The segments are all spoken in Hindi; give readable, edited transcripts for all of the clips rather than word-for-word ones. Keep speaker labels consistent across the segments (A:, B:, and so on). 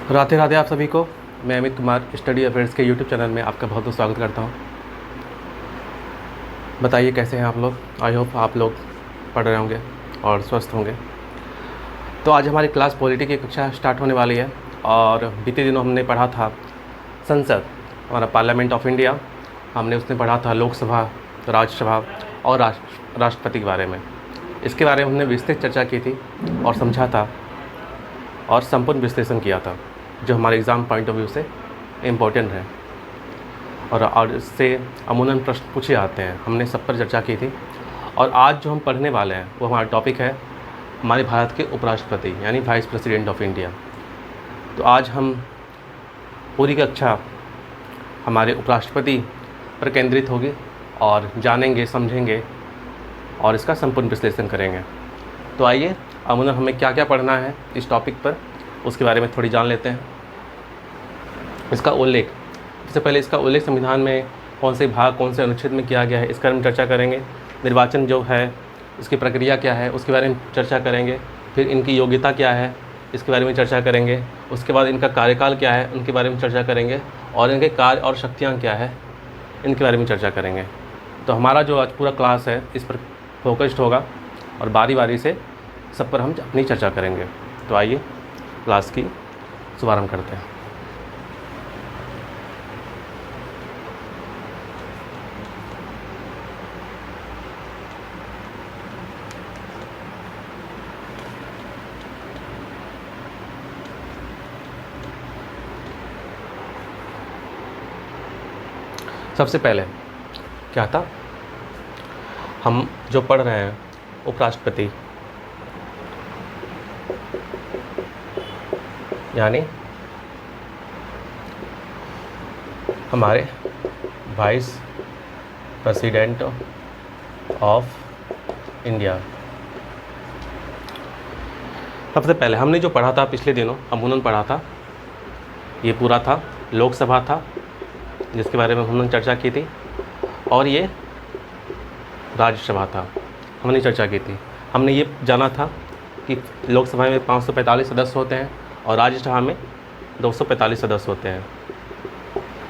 A: राधे राधे आप सभी को। मैं अमित कुमार स्टडी अफेयर्स के यूट्यूब चैनल में आपका बहुत बहुत स्वागत करता हूँ। बताइए कैसे हैं आप लोग। आई होप आप लोग पढ़ रहे होंगे और स्वस्थ होंगे। तो आज हमारी क्लास पॉलिटी की कक्षा स्टार्ट होने वाली है और बीते दिनों हमने पढ़ा था संसद, हमारा पार्लियामेंट ऑफ इंडिया। हमने उसमें पढ़ा था लोकसभा, राज्यसभा और राष्ट्रपति के बारे में। इसके बारे में हमने विस्तृत चर्चा की थी और समझा था और संपूर्ण विश्लेषण किया था, जो हमारे एग्ज़ाम पॉइंट ऑफ व्यू से इम्पोर्टेंट है और इससे अमूमन प्रश्न पूछे जाते हैं। हमने सब पर चर्चा की थी और आज जो हम पढ़ने वाले हैं वो हमारा टॉपिक है हमारे भारत के उपराष्ट्रपति यानी वाइस प्रेसिडेंट ऑफ इंडिया। तो आज हम पूरी कक्षा हमारे उपराष्ट्रपति पर केंद्रित होगी और जानेंगे, समझेंगे और इसका संपूर्ण विश्लेषण करेंगे। तो आइए अमूमन हमें क्या क्या पढ़ना है इस टॉपिक पर, उसके बारे में थोड़ी जान लेते हैं। इसका उल्लेख, सबसे पहले इसका उल्लेख संविधान में कौन से भाग, कौन से अनुच्छेद में किया गया है, इसके बारे में चर्चा करेंगे। निर्वाचन जो है इसकी प्रक्रिया क्या है उसके बारे में चर्चा करेंगे। फिर इनकी योग्यता क्या है इसके बारे में चर्चा करेंगे। उसके बाद इनका कार्यकाल क्या है उनके बारे में चर्चा करेंगे और इनके कार्य और शक्तियाँ क्या है इनके बारे में चर्चा करेंगे। तो हमारा जो आज पूरा क्लास है इस पर फोकस्ड होगा और बारी बारी से सब पर हम अपनी चर्चा करेंगे। तो आइए क्लास की शुभारंभ करते हैं। सबसे पहले क्या था, हम जो पढ़ रहे हैं उपराष्ट्रपति यानी हमारे वाइस प्रेसिडेंट ऑफ इंडिया। सबसे पहले हमने जो पढ़ा था पिछले दिनों अमूमन पढ़ा था, ये पूरा था लोकसभा था जिसके बारे में हमने चर्चा की थी, और ये राज्यसभा था हमने चर्चा की थी। हमने ये जाना था कि लोकसभा में 545 सदस्य होते हैं और राज्यसभा में 245 सदस्य होते हैं।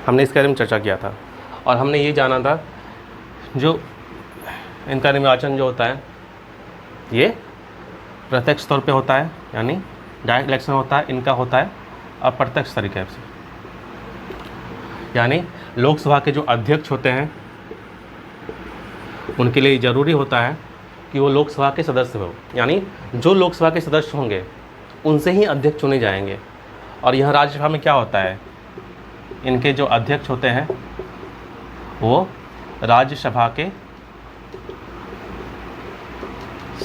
A: हमने इसके बारे में चर्चा किया था और हमने ये जाना था जो इनका निर्वाचन जो होता है ये प्रत्यक्ष तौर पे होता है, यानी डायरेक्ट इलेक्शन होता है, इनका होता है अप्रत्यक्ष तरीके से। यानी लोकसभा के जो अध्यक्ष होते हैं उनके लिए ज़रूरी होता है कि वो लोकसभा के सदस्य हो, यानी जो लोकसभा के सदस्य होंगे उनसे ही अध्यक्ष चुने जाएंगे। और यहाँ राज्यसभा में क्या होता है, इनके जो अध्यक्ष होते हैं वो राज्यसभा के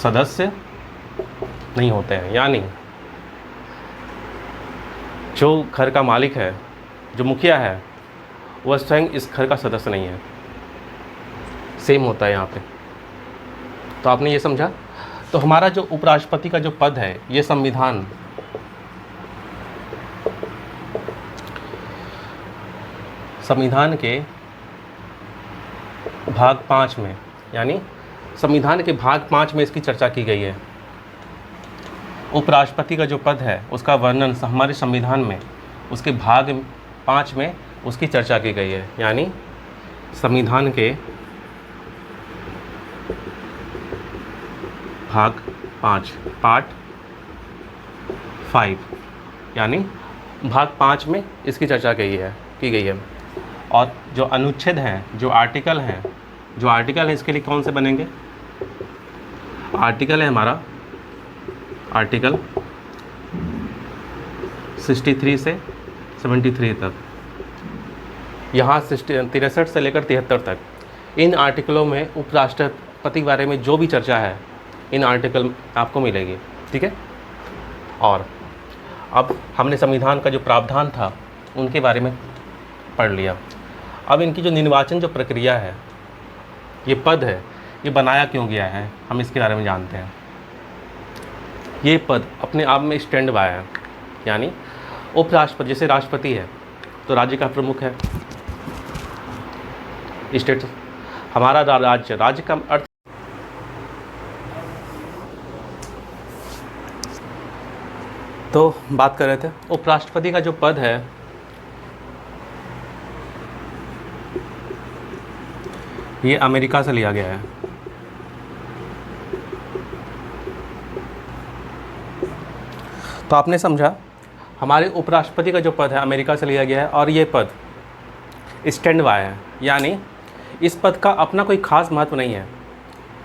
A: सदस्य नहीं होते हैं, यानी जो घर का मालिक है, जो मुखिया है, वह स्वयं इस घर का सदस्य नहीं है। सेम होता है यहाँ पे। तो आपने ये समझा। तो हमारा जो उपराष्ट्रपति का जो पद है ये संविधान के भाग 5 में, यानी संविधान के भाग 5 में इसकी चर्चा की गई है। उपराष्ट्रपति का जो पद है उसका वर्णन हमारे संविधान में उसके भाग 5 में उसकी चर्चा की गई है, यानी संविधान के भाग 5 पार्ट 5, यानी भाग 5 में इसकी चर्चा की गई है। और जो अनुच्छेद हैं, जो आर्टिकल हैं इसके लिए कौन से बनेंगे, आर्टिकल है हमारा आर्टिकल 63 से 73 तक, यहाँ 63 से लेकर 73 तक। इन आर्टिकलों में उपराष्ट्रपति के बारे में जो भी चर्चा है इन आर्टिकल आपको मिलेगी, ठीक है। और अब हमने संविधान का जो प्रावधान था उनके बारे में पढ़ लिया। अब इनकी जो निर्वाचन जो प्रक्रिया है, ये पद है, ये बनाया क्यों गया है हम इसके बारे में जानते हैं। ये पद अपने आप में स्टैंड बाय है, यानी उपराष्ट्रपति जैसे राष्ट्रपति है तो राज्य का प्रमुख है, स्टेट हमारा राज्य का अर्थ तो बात कर रहे थे उपराष्ट्रपति का जो पद है ये अमेरिका से लिया गया है। तो आपने समझा, हमारे उपराष्ट्रपति का जो पद है अमेरिका से लिया गया है और ये पद स्टैंड बाय है, यानी इस पद का अपना कोई खास महत्व नहीं है।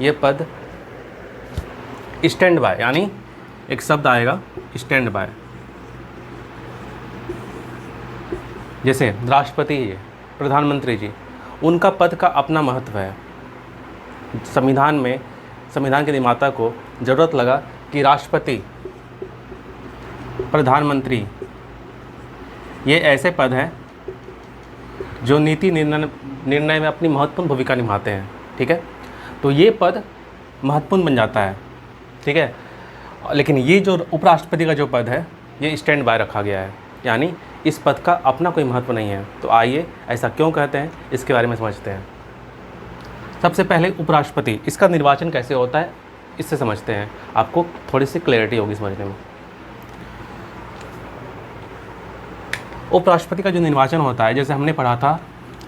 A: ये पद स्टैंड बाय, यानी एक शब्द आएगा स्टैंड बाय, जैसे राष्ट्रपति जी, प्रधानमंत्री जी, उनका पद का अपना महत्व है। संविधान में संविधान के निर्माता को ज़रूरत लगा कि राष्ट्रपति, प्रधानमंत्री ये ऐसे पद हैं जो नीति निर्णय में अपनी महत्वपूर्ण भूमिका निभाते हैं। ठीक है, तो ये पद महत्वपूर्ण बन जाता है। ठीक है, लेकिन ये जो उपराष्ट्रपति का जो पद है ये स्टैंड बाय रखा गया है, यानी इस पद का अपना कोई महत्व नहीं है। तो आइए ऐसा क्यों कहते हैं इसके बारे में समझते हैं। सबसे पहले उपराष्ट्रपति, इसका निर्वाचन कैसे होता है इससे समझते हैं, आपको थोड़ी सी क्लैरिटी होगी समझने में। उपराष्ट्रपति का जो निर्वाचन होता है, जैसे हमने पढ़ा था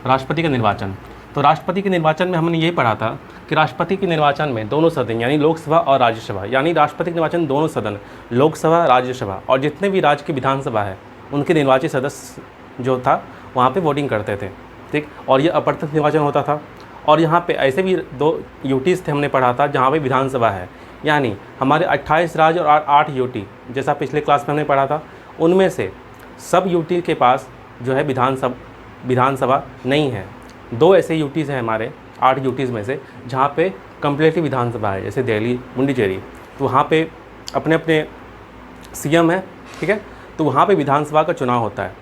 A: राष्ट्रपति का निर्वाचन, तो राष्ट्रपति के निर्वाचन में हमने ये पढ़ा था कि राष्ट्रपति के निर्वाचन में दोनों सदन यानी लोकसभा और राज्यसभा, यानी राष्ट्रपति के निर्वाचन दोनों सदन लोकसभा राज्यसभा और जितने भी राज्य की विधानसभा है उनके निर्वाचित सदस्य जो था वहाँ पे वोटिंग करते थे। ठीक, और ये अप्रत्यक्ष निर्वाचन होता था। और यहाँ पे ऐसे भी 2 यूटीज़ थे, हमने पढ़ा था, जहाँ पे विधानसभा है, यानी हमारे 28 राज्य और 8 यूटी, जैसा पिछले क्लास में हमने पढ़ा था, उनमें से सब यूटी के पास जो है विधानसभा नहीं है। 2 ऐसे यूटीज़ हैं हमारे 8 यूटीज़ में से जहाँ पे कम्प्लीटली विधानसभा है, जैसे दिल्ली, पुडुचेरी, तो वहाँ पे अपने अपने सीएम है। ठीक है, तो वहाँ पे विधानसभा का चुनाव होता है।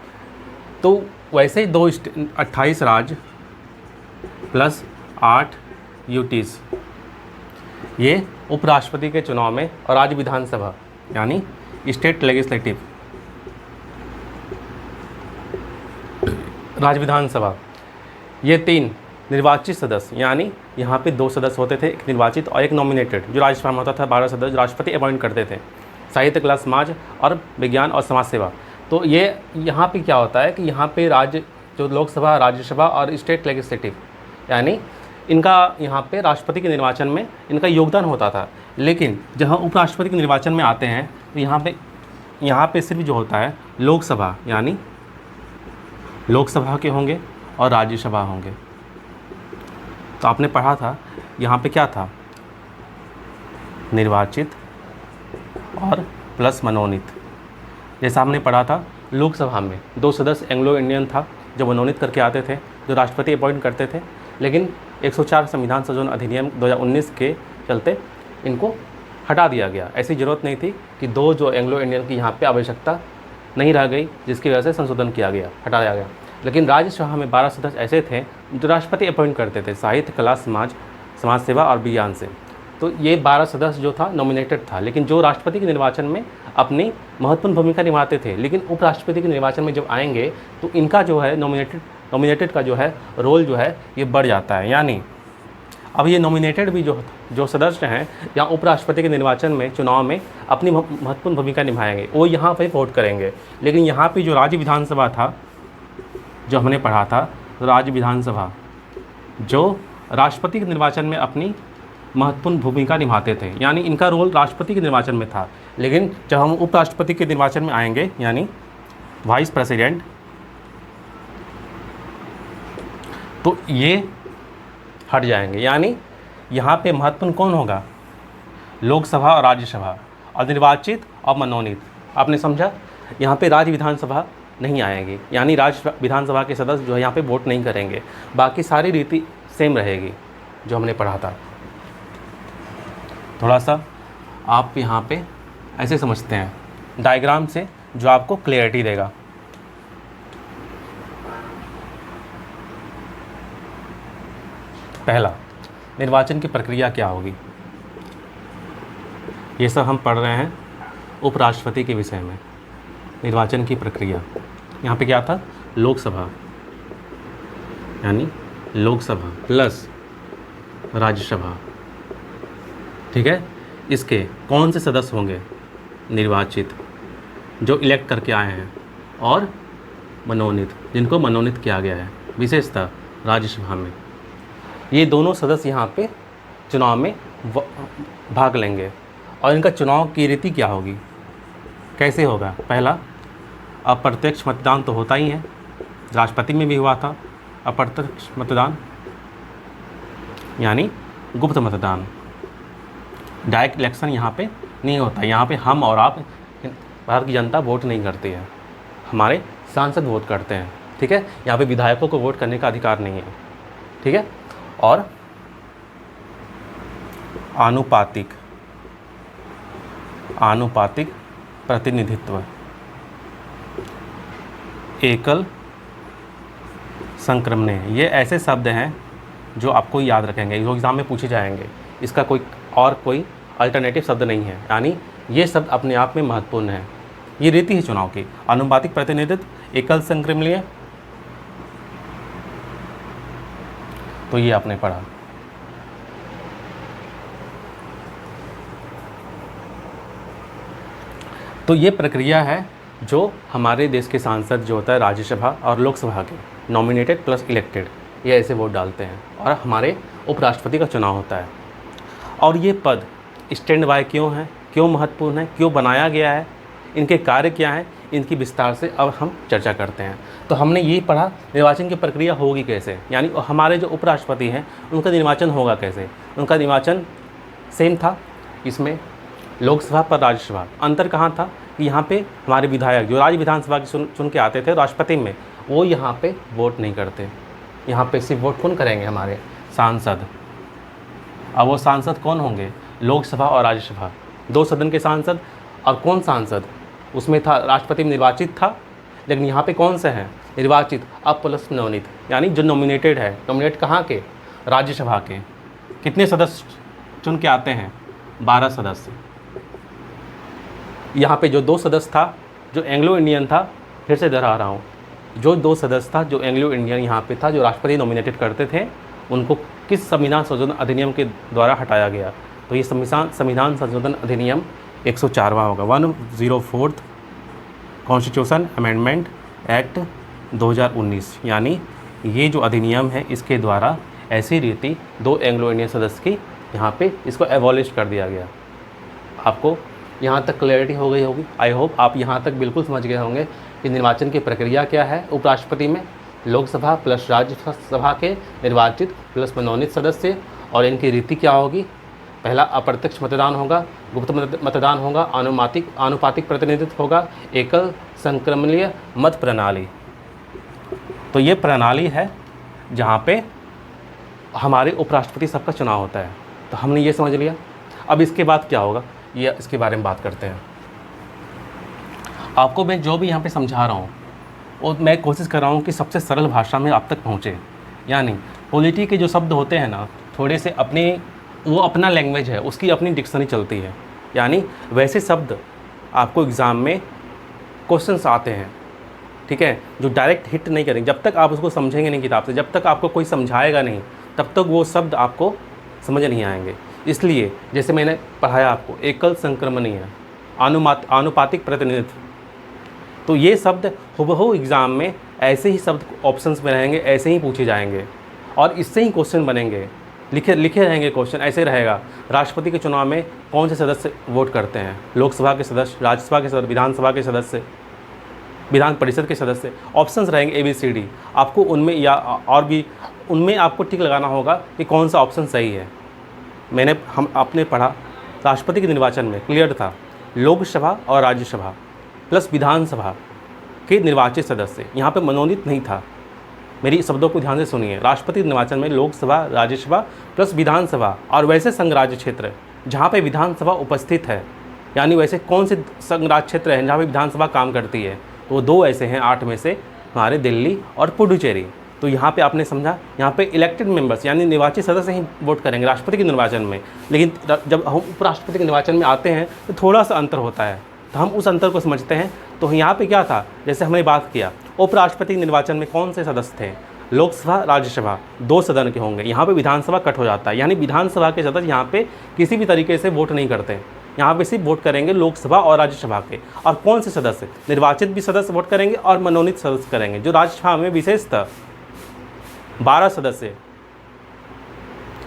A: तो वैसे ही 28 राज्य प्लस 8 यूटीज़ ये उपराष्ट्रपति के चुनाव में, और राज्य विधानसभा यानी स्टेट लेजिस्लेटिव, राज्य विधानसभा, ये 3 निर्वाचित सदस्य, यानी यहाँ पे 2 सदस्य होते थे, एक निर्वाचित और एक नॉमिनेटेड। जो राज्यसभा में होता था 12 सदस्य राष्ट्रपति अपॉइंट करते थे, साहित्य, कला, समाज और विज्ञान और समाज सेवा। तो ये यहाँ पे क्या होता है कि यहाँ पे राज्य जो लोकसभा, राज्यसभा और स्टेट लेजिस्लेटिव, यानी इनका यहाँ पे राष्ट्रपति के निर्वाचन में इनका योगदान होता था। लेकिन जहाँ उपराष्ट्रपति के निर्वाचन में आते हैं तो यहाँ पे सिर्फ जो होता है लोकसभा, यानी लोकसभा के होंगे और राज्यसभा होंगे। तो आपने पढ़ा था यहाँ पे क्या था, निर्वाचित और प्लस मनोनीत। जैसा हमने पढ़ा था लोकसभा में 2 सदस्य एंग्लो इंडियन था जो मनोनीत करके आते थे, जो राष्ट्रपति अपॉइंट करते थे, लेकिन 104 संविधान संशोधन अधिनियम 2019 के चलते इनको हटा दिया गया। ऐसी ज़रूरत नहीं थी कि 2 जो एंग्लो इंडियन की यहाँ पे आवश्यकता नहीं रह गई, जिसकी वजह से संशोधन किया गया, हटाया गया। लेकिन राज्यसभा में 12 सदस्य ऐसे थे जो राष्ट्रपति अपॉइंट करते थे, साहित्य, कला, समाज सेवा और विज्ञान से। तो ये 12 सदस्य जो था नॉमिनेटेड था, लेकिन जो राष्ट्रपति के निर्वाचन में अपनी महत्वपूर्ण भूमिका निभाते थे। लेकिन उपराष्ट्रपति के निर्वाचन में जब आएंगे तो इनका जो है नॉमिनेटेड का जो है रोल जो है ये बढ़ जाता है। यानी अब ये नॉमिनेटेड भी जो सदस्य हैं या उपराष्ट्रपति के निर्वाचन में, चुनाव में अपनी महत्वपूर्ण भूमिका निभाएंगे, वो यहाँ पे वोट करेंगे। लेकिन यहाँ पे जो राज्य विधानसभा था, जो हमने पढ़ा था, राज्य विधानसभा जो राष्ट्रपति के निर्वाचन में अपनी महत्वपूर्ण भूमिका निभाते थे, यानी इनका रोल राष्ट्रपति के निर्वाचन में था। लेकिन जब हम उपराष्ट्रपति के निर्वाचन में आएंगे, यानी वाइस प्रेसिडेंट, तो ये हट जाएंगे। यानी यहाँ पे महत्वपूर्ण कौन होगा, लोकसभा और राज्यसभा, और निर्वाचित और मनोनीत। आपने समझा, यहाँ पे राज्य विधानसभा नहीं आएगी, यानी राज्य विधानसभा के सदस्य जो है यहाँ पे वोट नहीं करेंगे। बाकी सारी रीति सेम रहेगी जो हमने पढ़ा था। थोड़ा सा आप यहाँ पे ऐसे समझते हैं डायग्राम से, जो आपको क्लियरिटी देगा। पहला, निर्वाचन की प्रक्रिया क्या होगी। ये सब हम पढ़ रहे हैं उपराष्ट्रपति के विषय में। निर्वाचन की प्रक्रिया, यहाँ पे क्या था, लोकसभा, यानी लोकसभा प्लस राज्यसभा। ठीक है, इसके कौन से सदस्य होंगे, निर्वाचित, जो इलेक्ट करके आए हैं, और मनोनीत, जिनको मनोनीत किया गया है विशेषतः राज्यसभा में। ये दोनों सदस्य यहाँ पे चुनाव में भाग लेंगे। और इनका चुनाव की रीति क्या होगी, कैसे होगा? पहला, अप्रत्यक्ष मतदान तो होता ही है, राष्ट्रपति में भी हुआ था अप्रत्यक्ष मतदान, यानी गुप्त मतदान। डायरेक्ट इलेक्शन यहाँ पे नहीं होता। यहाँ पे हम और आप, भारत की जनता वोट नहीं करती है, हमारे सांसद वोट करते हैं। ठीक है, यहाँ पे विधायकों को वोट करने का अधिकार नहीं है। ठीक है, और आनुपातिक प्रतिनिधित्व, एकल संक्रमणीय, ये ऐसे शब्द हैं जो आपको याद रखेंगे, जो एग्ज़ाम में पूछे जाएंगे। इसका कोई अल्टरनेटिव शब्द नहीं है, यानी ये शब्द अपने आप में महत्वपूर्ण है। ये रीति है चुनाव की। आनुपातिक प्रतिनिधित्व, एकल संक्रमणीय, तो ये आपने पढ़ा। तो ये प्रक्रिया है जो हमारे देश के सांसद जो होता है राज्यसभा और लोकसभा के, नॉमिनेटेड प्लस इलेक्टेड, ये ऐसे वोट डालते हैं, और हमारे उपराष्ट्रपति का चुनाव होता है। और ये पद स्टैंड बाय क्यों है, क्यों महत्वपूर्ण है, क्यों बनाया गया है, इनके कार्य क्या हैं, इनकी विस्तार से अब हम चर्चा करते हैं। तो हमने ये पढ़ा निर्वाचन की प्रक्रिया होगी कैसे, यानी हमारे जो उपराष्ट्रपति हैं उनका निर्वाचन होगा कैसे। उनका निर्वाचन सेम था इसमें, लोकसभा पर राज्यसभा। अंतर कहाँ था कि यहाँ पे हमारे विधायक जो राज्य विधानसभा की चुन के आते थे राष्ट्रपति में, वो यहाँ पे वोट नहीं करते। यहाँ पे सिर्फ वोट कौन करेंगे, हमारे सांसद। अब वो सांसद कौन होंगे, लोकसभा और राज्यसभा, दो सदन के सांसद। और कौन सांसद, उसमें था राष्ट्रपति में निर्वाचित था, लेकिन यहाँ पे कौन से हैं, निर्वाचित अब प्लस मनोनीत, यानी जो नॉमिनेटेड है। नॉमिनेट कहाँ के, राज्यसभा के। कितने सदस्य चुन के आते हैं, 12 सदस्य। यहाँ पे जो 2 सदस्य था जो एंग्लो इंडियन था, फिर से दोहरा रहा हूँ, जो 2 सदस्य था जो एंग्लो इंडियन यहाँ पे था, जो राष्ट्रपति नॉमिनेटेड करते थे, उनको किस संविधान संशोधन अधिनियम के द्वारा हटाया गया? तो ये संविधान संशोधन अधिनियम 104वां होगा, 104th कॉन्स्टिट्यूशन अमेंडमेंट एक्ट 2019। यानी ये जो अधिनियम है, इसके द्वारा ऐसी रीति 2 एंग्लो इंडियन सदस्य की यहाँ पे इसको एबॉलिश कर दिया गया। आपको यहाँ तक क्लैरिटी हो गई होगी। आई होप आप यहाँ तक बिल्कुल समझ गए होंगे कि निर्वाचन की प्रक्रिया क्या है। उपराष्ट्रपति में लोकसभा प्लस राज्यसभा के निर्वाचित प्लस मनोनीत सदस्य, और इनकी रीति क्या होगी। पहला अप्रत्यक्ष मतदान होगा, गुप्त मतदान होगा, आनुपातिक प्रतिनिधित्व होगा, एकल संक्रमणीय मत प्रणाली। तो ये प्रणाली है जहाँ पे हमारे उपराष्ट्रपति सबका चुनाव होता है। तो हमने ये समझ लिया। अब इसके बाद क्या होगा, ये इसके बारे में बात करते हैं। आपको मैं जो भी यहाँ पे समझा रहा हूँ, और मैं कोशिश कर रहा हूँ कि सबसे सरल भाषा में आप तक पहुँचे। यानी पॉलिटी के जो शब्द होते हैं ना, थोड़े से वो अपना लैंग्वेज है, उसकी अपनी डिक्शनरी चलती है। यानी वैसे शब्द आपको एग्ज़ाम में क्वेश्चंस आते हैं, ठीक है, जो डायरेक्ट हिट नहीं करेंगे। जब तक आप उसको समझेंगे नहीं किताब से, जब तक आपको कोई समझाएगा नहीं, तब तक वो शब्द आपको समझ नहीं आएंगे। इसलिए जैसे मैंने पढ़ाया आपको, एकल संक्रमणीय, आनुपातिक प्रतिनिधित्व, तो ये शब्द हुबहू एग्ज़ाम में ऐसे ही शब्द ऑप्शंस में रहेंगे, ऐसे ही पूछे जाएंगे, और इससे ही क्वेश्चन बनेंगे। लिखे रहेंगे क्वेश्चन, ऐसे रहेगा। राष्ट्रपति के चुनाव में कौन से सदस्य वोट करते हैं, लोकसभा के सदस्य, राज्यसभा के सदस्य, विधानसभा के सदस्य, विधान परिषद के सदस्य। ऑप्शंस रहेंगे ABCD। आपको उनमें या और भी उनमें आपको टिक लगाना होगा कि कौन सा ऑप्शन सही है। आपने पढ़ा राष्ट्रपति के निर्वाचन में क्लियर था, लोकसभा और राज्यसभा प्लस विधानसभा के निर्वाचित सदस्य, यहाँ पे मनोनीत नहीं था। मेरी शब्दों को ध्यान से सुनिए। राष्ट्रपति निर्वाचन में लोकसभा, राज्यसभा प्लस विधानसभा, और वैसे संघराज्य क्षेत्र जहाँ पे विधानसभा उपस्थित है, यानी वैसे कौन से संघराज्य क्षेत्र हैं जहाँ पे विधानसभा काम करती है, तो वो 2 ऐसे हैं 8 में से, हमारे दिल्ली और पुडुचेरी। तो यहाँ पे आपने समझा, यहाँ पे इलेक्टेड मेंबर्स यानी निर्वाचित सदस्य ही वोट करेंगे राष्ट्रपति के निर्वाचन में। लेकिन जब हम उपराष्ट्रपति के निर्वाचन में आते हैं तो थोड़ा सा अंतर होता है, तो हम उस अंतर को समझते हैं। तो यहाँ पे क्या था, जैसे हमने बात किया, उपराष्ट्रपति निर्वाचन में कौन से सदस्य थे, लोकसभा, राज्यसभा, 2 सदन के होंगे। यहाँ पे विधानसभा कट हो जाता है, यानी विधानसभा के सदस्य यहाँ पे किसी भी तरीके से वोट नहीं करते। यहाँ पे सिर्फ वोट करेंगे लोकसभा और राज्यसभा के। और कौन से सदस्य? निर्वाचित भी सदस्य वोट करेंगे और मनोनीत सदस्य करेंगे। जो राज्यसभा में विशेषतः 12 सदस्य,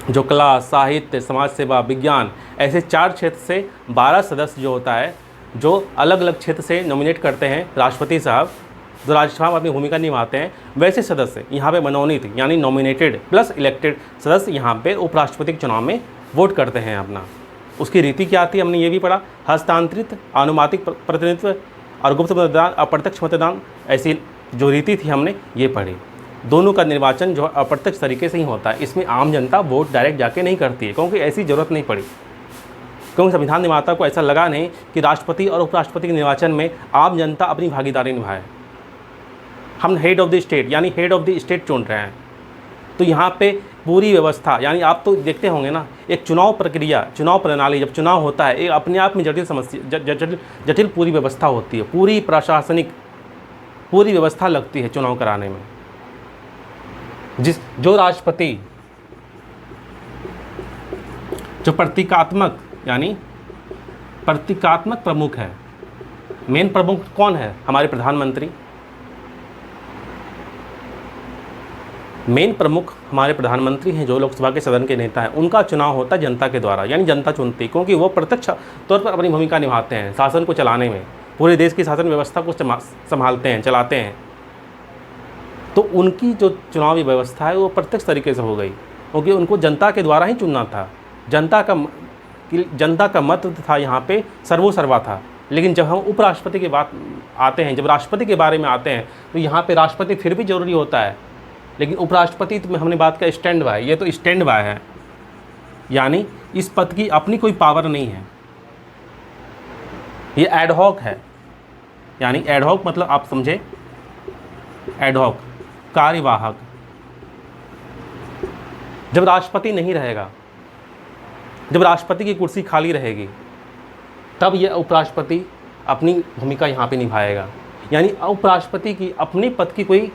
A: जो कला, साहित्य, समाज सेवा, विज्ञान, ऐसे 4 क्षेत्र से 12 सदस्य जो होता है, जो अलग अलग क्षेत्र से नॉमिनेट करते हैं राष्ट्रपति साहब, जो राज्यसभा में अपनी भूमिका निभाते हैं, वैसे सदस्य यहाँ पे मनोनीत यानी नॉमिनेटेड प्लस इलेक्टेड सदस्य यहाँ पे उपराष्ट्रपति के चुनाव में वोट करते हैं अपना। उसकी रीति क्या आती है हमने ये भी पढ़ा, हस्तांतरित, अनुमानित प्रतिनिधित्व और गुप्त मतदान, अप्रत्यक्ष मतदान, ऐसी जो रीति थी हमने ये पढ़ी। दोनों का निर्वाचन जो अप्रत्यक्ष तरीके से ही होता है, इसमें आम जनता वोट डायरेक्ट जाके नहीं करती है, क्योंकि ऐसी ज़रूरत नहीं पड़ी, क्योंकि संविधान निर्माता को ऐसा लगा नहीं कि राष्ट्रपति और उपराष्ट्रपति के निर्वाचन में आम जनता अपनी भागीदारी निभाए। हम हेड ऑफ़ द स्टेट यानी हेड ऑफ़ द स्टेट चुन रहे हैं, तो यहाँ पे पूरी व्यवस्था, यानी आप तो देखते होंगे ना, एक चुनाव प्रक्रिया, चुनाव प्रणाली, जब चुनाव होता है एक अपने आप में जटिल समस्या, जटिल पूरी व्यवस्था होती है, पूरी प्रशासनिक पूरी व्यवस्था लगती है चुनाव कराने में। जो राष्ट्रपति, जो प्रतीकात्मक यानी प्रतीकात्मक प्रमुख है, मेन प्रमुख कौन है? हमारे प्रधानमंत्री। मेन प्रमुख हमारे प्रधानमंत्री हैं, जो लोकसभा के सदन के नेता हैं। उनका चुनाव होता है जनता के द्वारा, यानी जनता चुनती है, क्योंकि वो प्रत्यक्ष तौर पर अपनी भूमिका निभाते हैं शासन को चलाने में, पूरे देश की शासन व्यवस्था को संभालते हैं, चलाते हैं। तो उनकी जो चुनावी व्यवस्था है वो प्रत्यक्ष तरीके से हो गई, क्योंकि उनको जनता के द्वारा ही चुनना था। जनता का मत था यहाँ पे सर्वोसर्वा था। लेकिन जब हम उपराष्ट्रपति की बात आते हैं, जब राष्ट्रपति के बारे में आते हैं, तो यहाँ पे राष्ट्रपति फिर भी जरूरी होता है, लेकिन उपराष्ट्रपति तो हमने बात किया स्टैंड बाय, ये तो स्टैंड बाय है, यानी इस पद की अपनी कोई पावर नहीं है, ये एडहॉक है। यानी एडहॉक मतलब आप समझे, एडहॉक कार्यवाहक। जब राष्ट्रपति नहीं रहेगा, जब राष्ट्रपति की कुर्सी खाली रहेगी, तब यह उपराष्ट्रपति अपनी भूमिका यहाँ पे निभाएगा। यानी उपराष्ट्रपति की अपने पद की कोई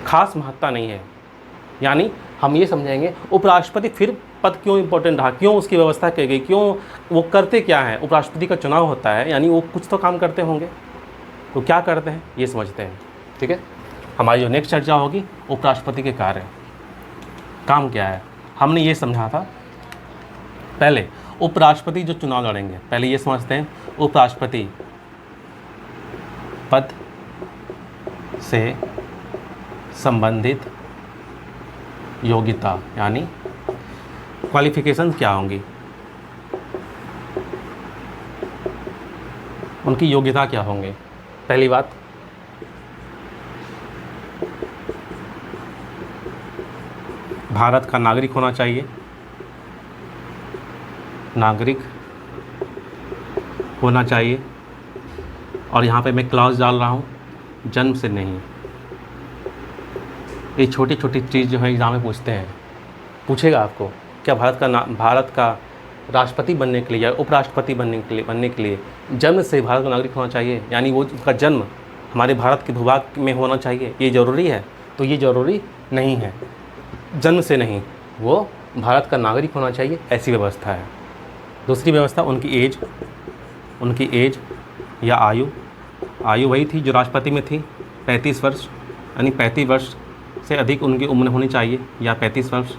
A: खास महत्ता नहीं है। यानी हम ये समझेंगे उपराष्ट्रपति फिर पद क्यों इंपॉर्टेंट रहा, क्यों उसकी व्यवस्था की गई, क्यों वो करते क्या है। उपराष्ट्रपति का चुनाव होता है, यानी वो कुछ तो काम करते होंगे, तो क्या करते हैं ये समझते हैं। ठीक है, हमारी जो नेक्स्ट चर्चा होगी उपराष्ट्रपति के कार्य, काम क्या है, हमने ये समझा था। पहले उपराष्ट्रपति जो चुनाव लड़ेंगे, पहले ये समझते हैं उपराष्ट्रपति पद से संबंधित योग्यता, यानी क्वालिफिकेशन क्या होंगी, उनकी योग्यता क्या होंगे। पहली बात, भारत का नागरिक होना चाहिए, नागरिक होना चाहिए। और यहाँ पे मैं क्लॉज डाल रहा हूँ, जन्म से नहीं। ये छोटी छोटी चीज़ जो है एग्ज़ाम में पूछते हैं, पूछेगा आपको क्या भारत का राष्ट्रपति बनने के लिए या उपराष्ट्रपति बनने के लिए जन्म से भारत का नागरिक होना चाहिए, यानी वो उसका जन्म हमारे भारत के भूभाग में होना चाहिए, ये ज़रूरी है। तो ये ज़रूरी नहीं है, जन्म से नहीं, वो भारत का नागरिक होना चाहिए, ऐसी व्यवस्था है। दूसरी व्यवस्था, उनकी एज या आयु वही थी जो राष्ट्रपति में थी, 35 वर्ष, यानी 35 वर्ष से अधिक उनकी उम्र होनी चाहिए, या 35 वर्ष,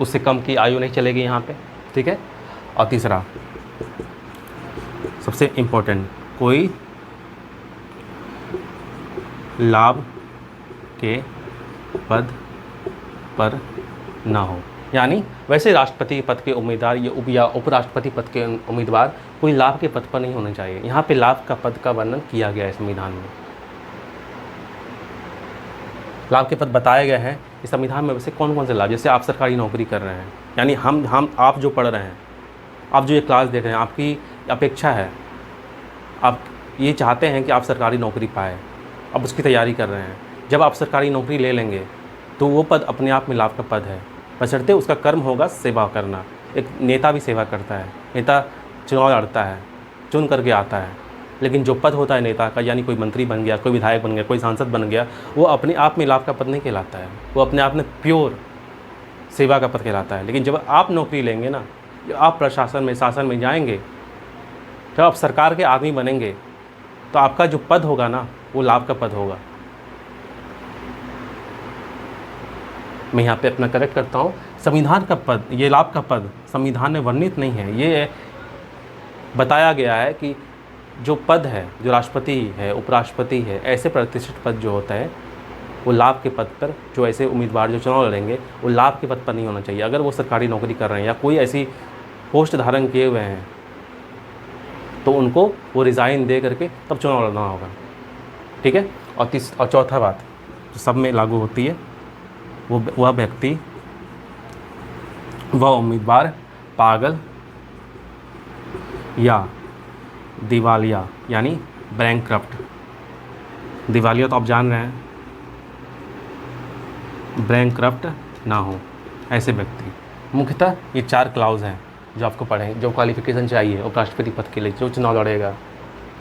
A: उससे कम की आयु नहीं चलेगी यहाँ पे। ठीक है। और तीसरा सबसे इम्पोर्टेंट, कोई लाभ के पद पर ना हो, यानी वैसे राष्ट्रपति पद के उम्मीदवार या उपराष्ट्रपति पद के उम्मीदवार कोई लाभ के पद पर नहीं होने चाहिए। यहाँ पे लाभ का पद का वर्णन किया गया है संविधान में, लाभ के पद बताए गए हैं इस संविधान में। वैसे कौन कौन से लाभ, जैसे आप सरकारी नौकरी कर रहे हैं, यानी आप जो पढ़ रहे हैं, आप जो ये क्लास देख रहे हैं, आपकी अपेक्षा है, आप ये चाहते हैं कि आप सरकारी नौकरी पाए, अब उसकी तैयारी कर रहे हैं। जब आप सरकारी नौकरी ले लेंगे तो वो पद अपने आप में लाभ का पद है, बशर्ते उसका कर्म होगा सेवा करना। एक नेता भी सेवा करता है, नेता चुनाव लड़ता है, चुन करके आता है, लेकिन जो पद होता है नेता का, यानी कोई मंत्री बन गया, कोई विधायक बन गया, कोई सांसद बन गया, वो अपने आप में लाभ का पद नहीं कहलाता है, वो अपने आप में प्योर सेवा का पद कहलाता है। लेकिन जब आप नौकरी लेंगे ना, जब आप प्रशासन में, शासन में जाएंगे, जब आप सरकार के आदमी बनेंगे, तो आपका जो पद होगा ना, वो लाभ का पद होगा। मैं यहाँ पे अपना करेक्ट करता हूँ, संविधान का पद, ये लाभ का पद संविधान में वर्णित नहीं है। ये बताया गया है कि जो पद है, जो राष्ट्रपति है, उपराष्ट्रपति है, ऐसे प्रतिष्ठित पद जो होता है, वो लाभ के पद पर, जो ऐसे उम्मीदवार जो चुनाव लड़ेंगे, वो लाभ के पद पर नहीं होना चाहिए। अगर वो सरकारी नौकरी कर रहे हैं या कोई ऐसी पोस्ट धारण किए हुए हैं, तो उनको वो रिज़ाइन दे करके तब चुनाव लड़ना होगा। ठीक है। और चौथा बात जो सब में लागू होती है, वह व्यक्ति, वह उम्मीदवार पागल या दिवालिया यानी बैंकक्रप्ट, दिवालिया तो आप जान रहे हैं, बैंकक्रप्ट ना हो, ऐसे व्यक्ति। मुख्यतः ये 4 क्लाउज हैं जो आपको पढ़ें, जो क्वालिफिकेशन चाहिए उपराष्ट्रपति पद के लिए जो चुनाव लड़ेगा।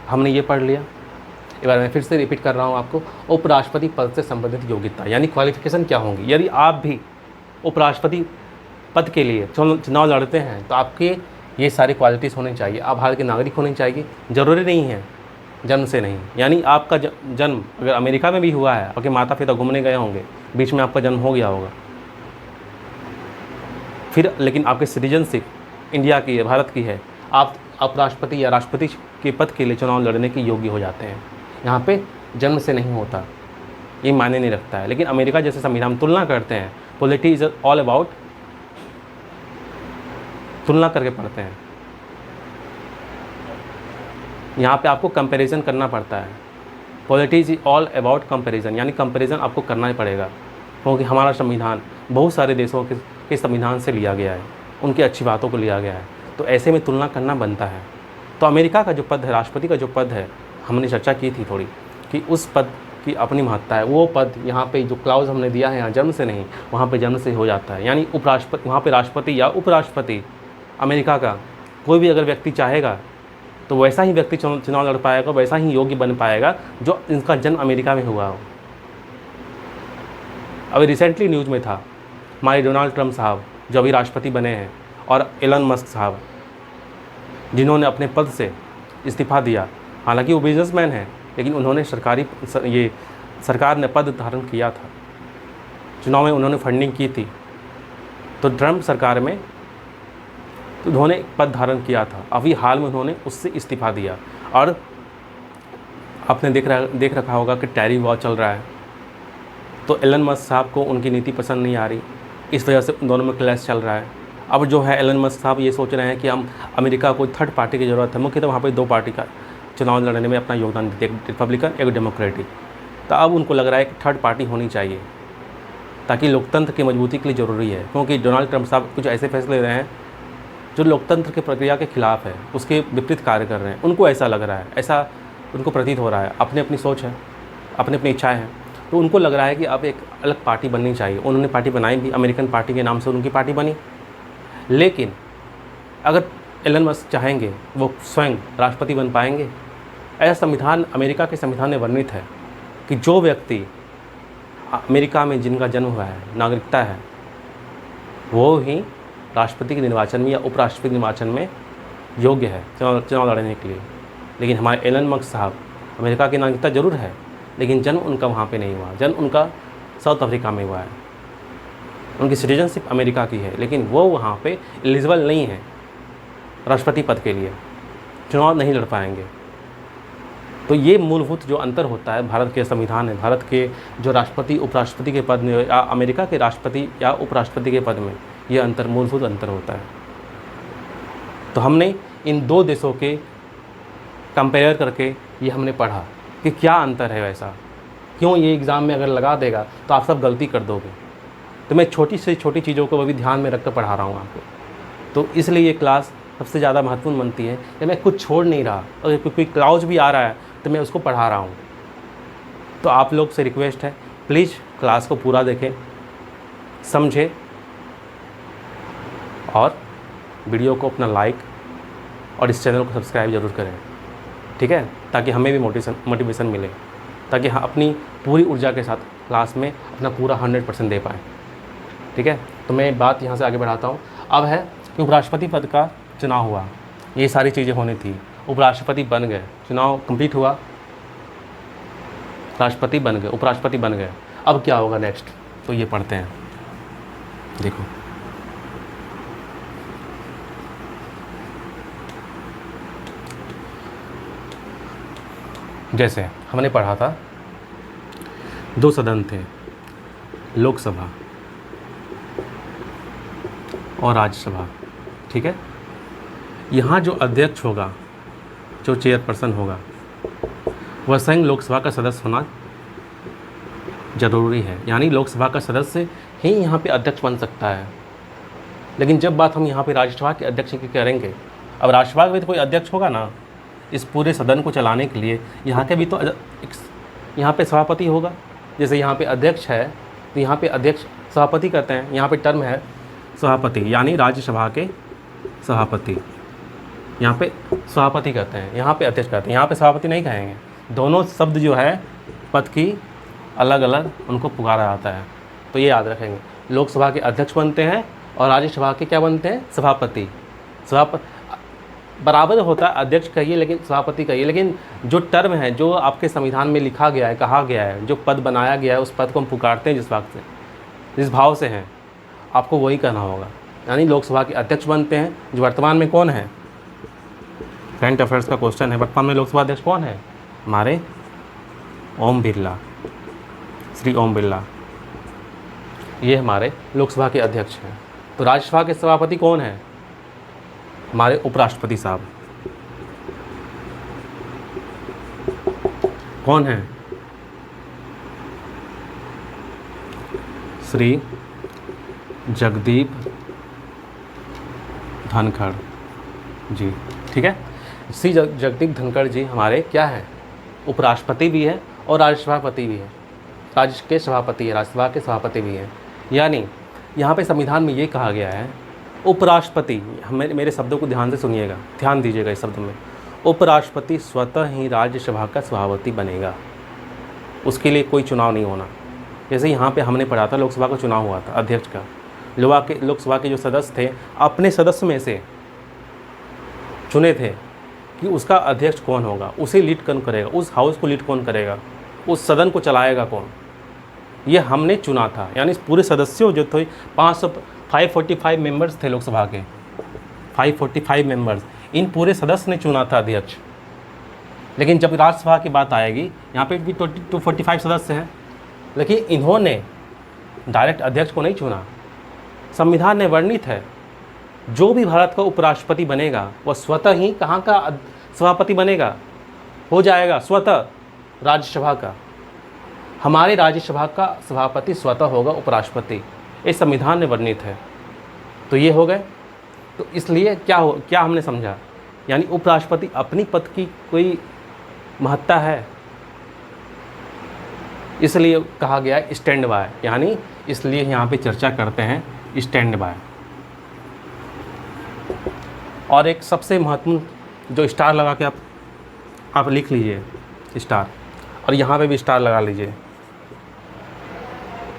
A: हमने ये पढ़ लिया। एक बार मैं फिर से रिपीट कर रहा हूँ आपको, उपराष्ट्रपति पद से संबंधित योग्यता यानी क्वालिफिकेशन क्या होंगी। यदि आप भी उपराष्ट्रपति पद के लिए चुनाव लड़ते हैं, तो आपके ये सारी क्वालिटीज़ होनी चाहिए। आप भारत के नागरिक होने चाहिए, ज़रूरी नहीं है जन्म से नहीं, यानी आपका जन्म अगर अमेरिका में भी हुआ है, आपके माता पिता घूमने गए होंगे, बीच में आपका जन्म हो गया होगा, फिर लेकिन आपकी सिटीजनशिप इंडिया की है, भारत की है, आप उपराष्ट्रपति या राष्ट्रपति के पद के लिए चुनाव लड़ने के योग्य हो जाते हैं। यहाँ पे जन्म से नहीं होता, ये मायने नहीं रखता है। लेकिन अमेरिका जैसे संविधान हम तुलना करते हैं, पॉलिटी इज ऑल अबाउट, तुलना करके पढ़ते हैं। यहाँ पे आपको कंपैरिजन करना पड़ता है। Polity is all about comparison, यानी कंपैरिजन आपको करना ही पड़ेगा, क्योंकि हमारा संविधान बहुत सारे देशों के संविधान से लिया गया है, उनकी अच्छी बातों को लिया गया है, तो ऐसे में तुलना करना बनता है। तो अमेरिका का जो पद है, राष्ट्रपति का जो पद है, हमने चर्चा की थी थोड़ी कि उस पद की अपनी महत्ता है। वो पद यहाँ पे जो क्लाउज हमने दिया है, यहाँ जन्म से नहीं, वहाँ पे जन्म से हो जाता है। यानी उपराष्ट्रपति, वहाँ पे राष्ट्रपति या उपराष्ट्रपति अमेरिका का कोई भी अगर व्यक्ति चाहेगा तो वैसा ही व्यक्ति चुनाव लड़ पाएगा, वैसा ही योग्य बन पाएगा जो इनका जन्म अमेरिका में हुआ हो। अभी रिसेंटली न्यूज़ में था, हमारे डोनाल्ड ट्रंप साहब जो अभी राष्ट्रपति बने हैं, और एलन मस्क साहब जिन्होंने अपने पद से इस्तीफ़ा दिया। हालांकि वो बिजनेसमैन हैं, लेकिन उन्होंने सरकार ने पद धारण किया था, चुनाव में उन्होंने फंडिंग की थी, तो ट्रंप सरकार में तो उन्होंने पद धारण किया था। अभी हाल में उन्होंने उससे इस्तीफ़ा दिया। और आपने देख रखा होगा कि टैरिफ वॉर चल रहा है, तो एलन मस्क साहब को उनकी नीति पसंद नहीं आ रही, इस वजह से उन दोनों में क्लैश चल रहा है। अब जो है एलन मस्क साहब ये सोच रहे हैं कि हम अमेरिका को थर्ड पार्टी की ज़रूरत है, मुख्यतः वहाँ पर 2 पार्टी का चुनाव लड़ने में अपना योगदान देते, एक रिपब्लिकन एक डेमोक्रेटिक। तो अब उनको लग रहा है कि थर्ड पार्टी होनी चाहिए, ताकि लोकतंत्र की मजबूती के लिए ज़रूरी है, क्योंकि डोनाल्ड ट्रंप साहब कुछ ऐसे फैसले ले रहे हैं जो लोकतंत्र की प्रक्रिया के खिलाफ है, उसके विपरीत कार्य कर रहे हैं। उनको ऐसा लग रहा है, ऐसा उनको प्रतीत हो रहा है, अपनी अपनी सोच है, अपनी अपनी इच्छाएं हैं, तो उनको लग रहा है कि अब एक अलग पार्टी बननी चाहिए। उन्होंने पार्टी बनाई भी, अमेरिकन पार्टी के नाम से उनकी पार्टी बनी। लेकिन अगर एलन मस्क चाहेंगे, वो स्वयं राष्ट्रपति बन पाएंगे? ऐसा संविधान, अमेरिका के संविधान में वर्णित है कि जो व्यक्ति अमेरिका में जिनका जन्म हुआ है, नागरिकता है, वो ही राष्ट्रपति के निर्वाचन में या उपराष्ट्रपति निर्वाचन में योग्य है चुनाव लड़ने के लिए। लेकिन हमारे एलन मस्क साहब, अमेरिका की नागरिकता जरूर है, लेकिन जन्म उनका वहाँ पे नहीं हुआ, जन्म उनका साउथ अफ्रीका में हुआ है, उनकी सिटीजनशिप अमेरिका की है, लेकिन वो वहाँ पे एलिजिबल नहीं है राष्ट्रपति पद के लिए, चुनाव नहीं लड़ पाएंगे। तो ये मूलभूत जो अंतर होता है भारत के संविधान में, भारत के जो राष्ट्रपति उपराष्ट्रपति के पद में या अमेरिका के राष्ट्रपति या उपराष्ट्रपति के पद में, ये अंतर, मूलभूत अंतर होता है। तो हमने इन 2 देशों के कंपेयर करके ये हमने पढ़ा कि क्या अंतर है, वैसा क्यों ये एग्ज़ाम में अगर लगा देगा तो आप सब गलती कर दोगे। तो मैं छोटी से छोटी चीज़ों को भी ध्यान में रख कर पढ़ा रहा हूँ आपको। तो इसलिए ये क्लास सबसे ज़्यादा महत्वपूर्ण बनती है कि मैं कुछ छोड़ नहीं रहा, अगर कोई क्लाउज भी आ रहा है तो मैं उसको पढ़ा रहा हूँ। तो आप लोग से रिक्वेस्ट है, प्लीज़ क्लास को पूरा देखें, समझें और वीडियो को अपना लाइक और इस चैनल को सब्सक्राइब ज़रूर करें, ठीक है, ताकि हमें भी मोटिवेशन मिले, ताकि हम अपनी पूरी ऊर्जा के साथ क्लास में अपना पूरा 100% दे पाएँ, ठीक है। तो मैं बात यहाँ से आगे बढ़ाता हूँ। अब है कि उपराष्ट्रपति पद का चुनाव हुआ, ये सारी चीज़ें होनी थी, उपराष्ट्रपति बन गए, चुनाव कंप्लीट हुआ, राष्ट्रपति बन गए, उपराष्ट्रपति बन गए। अब क्या होगा नेक्स्ट, तो ये पढ़ते हैं। देखो, जैसे हमने पढ़ा था 2 सदन थे, लोकसभा और राज्यसभा, ठीक है। यहाँ जो अध्यक्ष होगा, जो चेयरपर्सन होगा, वह स्वयं लोकसभा का सदस्य होना ज़रूरी है, यानी लोकसभा का सदस्य ही यहाँ पे अध्यक्ष बन सकता है। लेकिन जब बात हम यहाँ पे राज्यसभा के अध्यक्ष की करेंगे, अब राज्यसभा में तो कोई अध्यक्ष होगा ना, इस पूरे सदन को चलाने के लिए यहाँ के भी तो यहाँ पे सभापति होगा। जैसे यहाँ पे अध्यक्ष है तो यहाँ पे अध्यक्ष सभापति कहते हैं, यहाँ पे टर्म है सभापति, यानी राज्यसभा के सभापति, यहाँ पे सभापति कहते हैं, यहाँ पे अध्यक्ष कहते हैं, यहाँ पे सभापति नहीं कहेंगे। दोनों शब्द जो है पद की अलग अलग उनको पुकारा जाता है, तो ये याद रखेंगे। लोकसभा के अध्यक्ष बनते हैं और राज्यसभा के क्या बनते हैं, सभापति। बराबर होता है, अध्यक्ष कहिए लेकिन सभापति कहिए, लेकिन जो टर्म है, जो आपके संविधान में लिखा गया है, कहा गया है, जो पद बनाया गया है, उस पद को हम पुकारते हैं जिस वक्त से, जिस भाव से हैं, आपको वही कहना होगा। यानी लोकसभा के अध्यक्ष बनते हैं, जो वर्तमान में कौन है, करंट अफेयर्स का क्वेश्चन है, वर्तमान में लोकसभा अध्यक्ष कौन है, हमारे ओम बिरला, श्री ओम बिरला, ये हमारे लोकसभा के अध्यक्ष हैं। तो राज्यसभा के सभापति कौन है, हमारे उपराष्ट्रपति साहब। कौन है, श्री जगदीप धनखड़ जी, ठीक है। श्री जगदीप धनखड़ जी हमारे क्या है, उपराष्ट्रपति भी है और राज्यसभापति भी है, राज्य के सभापति है, राज्यसभा के सभापति भी हैं। यानी यहाँ पे संविधान में ये कहा गया है, उपराष्ट्रपति, मेरे शब्दों को ध्यान से सुनिएगा, ध्यान दीजिएगा इस शब्द में, उपराष्ट्रपति स्वतः ही राज्यसभा का सभापति बनेगा, उसके लिए कोई चुनाव नहीं होना। जैसे यहाँ पे हमने पढ़ा था, लोकसभा का चुनाव हुआ था अध्यक्ष का, लोकसभा के जो सदस्य थे अपने सदस्य में से चुने थे कि उसका अध्यक्ष कौन होगा, उसे लीड कौन करेगा, उस हाउस को लीड कौन करेगा, उस सदन को चलाएगा कौन, ये हमने चुना था। यानी पूरे सदस्यों जो थे 545 मेंबर्स थे लोकसभा के, 545 मेंबर्स, इन पूरे सदस्य ने चुना था अध्यक्ष। लेकिन जब राज्यसभा की बात आएगी, यहाँ पे भी 245 सदस्य हैं, लेकिन इन्होंने डायरेक्ट अध्यक्ष को नहीं चुना। संविधान ने वर्णित है, जो भी भारत का उपराष्ट्रपति बनेगा वह स्वतः ही कहाँ का सभापति बनेगा, हो जाएगा स्वतः राज्यसभा का। हमारे राज्यसभा का सभापति स्वतः होगा उपराष्ट्रपति, इस संविधान ने वर्णित है। तो ये हो गए। तो इसलिए क्या हमने समझा, यानी उपराष्ट्रपति अपनी पद की कोई महत्ता है, इसलिए कहा गया है स्टैंड बाय, यानी इसलिए यहाँ पे चर्चा करते हैं स्टैंड बाय। और एक सबसे महत्वपूर्ण जो स्टार लगा के आप लिख लीजिए स्टार, और यहाँ पे भी स्टार लगा लीजिए।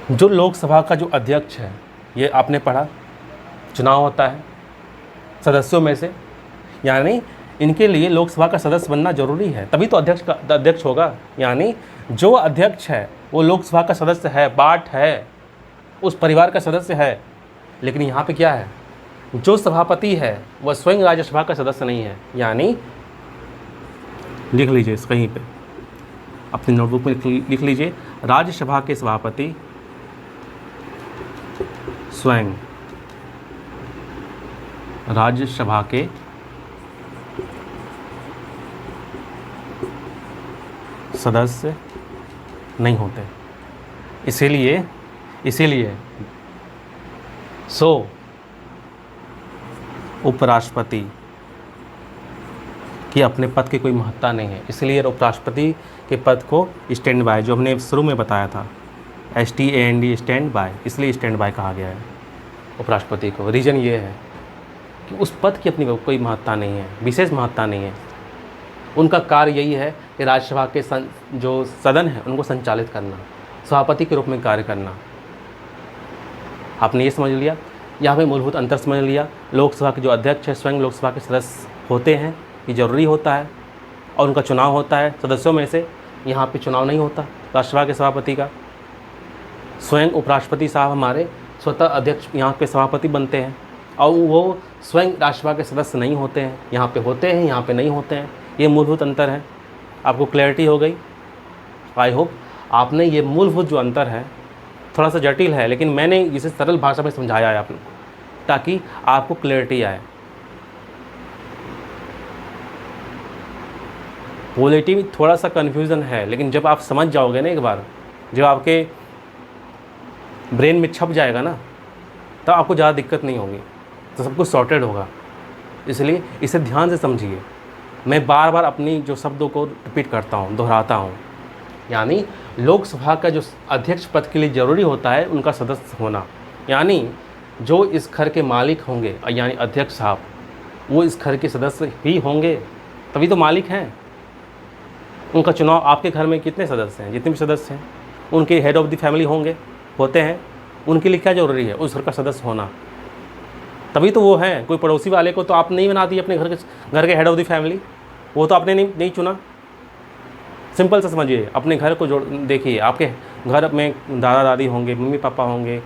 A: जो लोकसभा का जो अध्यक्ष है, ये आपने पढ़ा, चुनाव होता है सदस्यों में से, यानी इनके लिए लोकसभा का सदस्य बनना जरूरी है, तभी तो अध्यक्ष होगा। यानी जो अध्यक्ष है वो लोकसभा का सदस्य है, बाट है, उस परिवार का सदस्य है। लेकिन यहाँ पे क्या है, जो सभापति है वह स्वयं राज्यसभा का सदस्य नहीं है। यानी लिख लीजिए इस कहीं पे अपनी नोटबुक में लिख लीजिए, राज्यसभा के सभापति स्वयं राज्यसभा के सदस्य नहीं होते। इसीलिए उपराष्ट्रपति की अपने पद की कोई महत्ता नहीं है। इसलिए उपराष्ट्रपति के पद को स्टैंड बाय, जो हमने शुरू में बताया था, STAND स्टैंड बाय, इसलिए स्टैंड बाय कहा गया है उपराष्ट्रपति को। रीज़न ये है कि उस पद की अपनी कोई महत्ता नहीं है, विशेष महत्ता नहीं है। उनका कार्य यही है कि राज्यसभा के जो सदन है उनको संचालित करना, सभापति के रूप में कार्य करना। आपने ये समझ लिया। यहाँ पे मूलभूत अंतर समझ लिया। लोकसभा के जो अध्यक्ष है स्वयं लोकसभा के सदस्य होते हैं, ये ज़रूरी होता है, और उनका चुनाव होता है सदस्यों में से। यहाँ पे चुनाव नहीं होता राज्यसभा के सभापति का। स्वयं उपराष्ट्रपति साहब हमारे स्वतः अध्यक्ष यहाँ पे सभापति बनते हैं, और वो स्वयं राज्यसभा के सदस्य नहीं होते हैं। यहाँ पे होते हैं, यहाँ पे नहीं होते हैं। ये मूलभूत अंतर है। आपको क्लैरिटी हो गई? आई होप आपने ये मूलभूत जो अंतर है, थोड़ा सा जटिल है लेकिन मैंने इसे सरल भाषा में समझाया है आपको, ताकि आपको क्लैरिटी आए। पॉलिटी में थोड़ा सा कन्फ्यूज़न है, लेकिन जब आप समझ जाओगे ना एक बार, जब आपके ब्रेन में छप जाएगा ना, तब आपको ज़्यादा दिक्कत नहीं होगी, तो सब कुछ सॉर्टेड होगा। इसलिए इसे ध्यान से समझिए। मैं बार बार अपनी जो शब्दों को रिपीट करता हूँ, दोहराता हूँ। यानी लोकसभा का जो अध्यक्ष पद के लिए ज़रूरी होता है उनका सदस्य होना, यानी जो इस घर के मालिक होंगे, यानी अध्यक्ष साहब, वो इस घर के सदस्य ही होंगे, तभी तो मालिक हैं। उनका चुनाव, आपके घर में कितने सदस्य हैं, जितने भी सदस्य हैं उनके हेड ऑफ़ द फैमिली होते हैं। उनके लिए क्या ज़रूरी है? उस घर का सदस्य होना, तभी तो वो हैं। कोई पड़ोसी वाले को तो आप नहीं बना दिए अपने घर के हेड ऑफ़ द फैमिली, वो तो आपने नहीं चुना। सिंपल से समझिए, अपने घर को देखिए। आपके घर में दादा दादी होंगे, मम्मी पापा होंगे,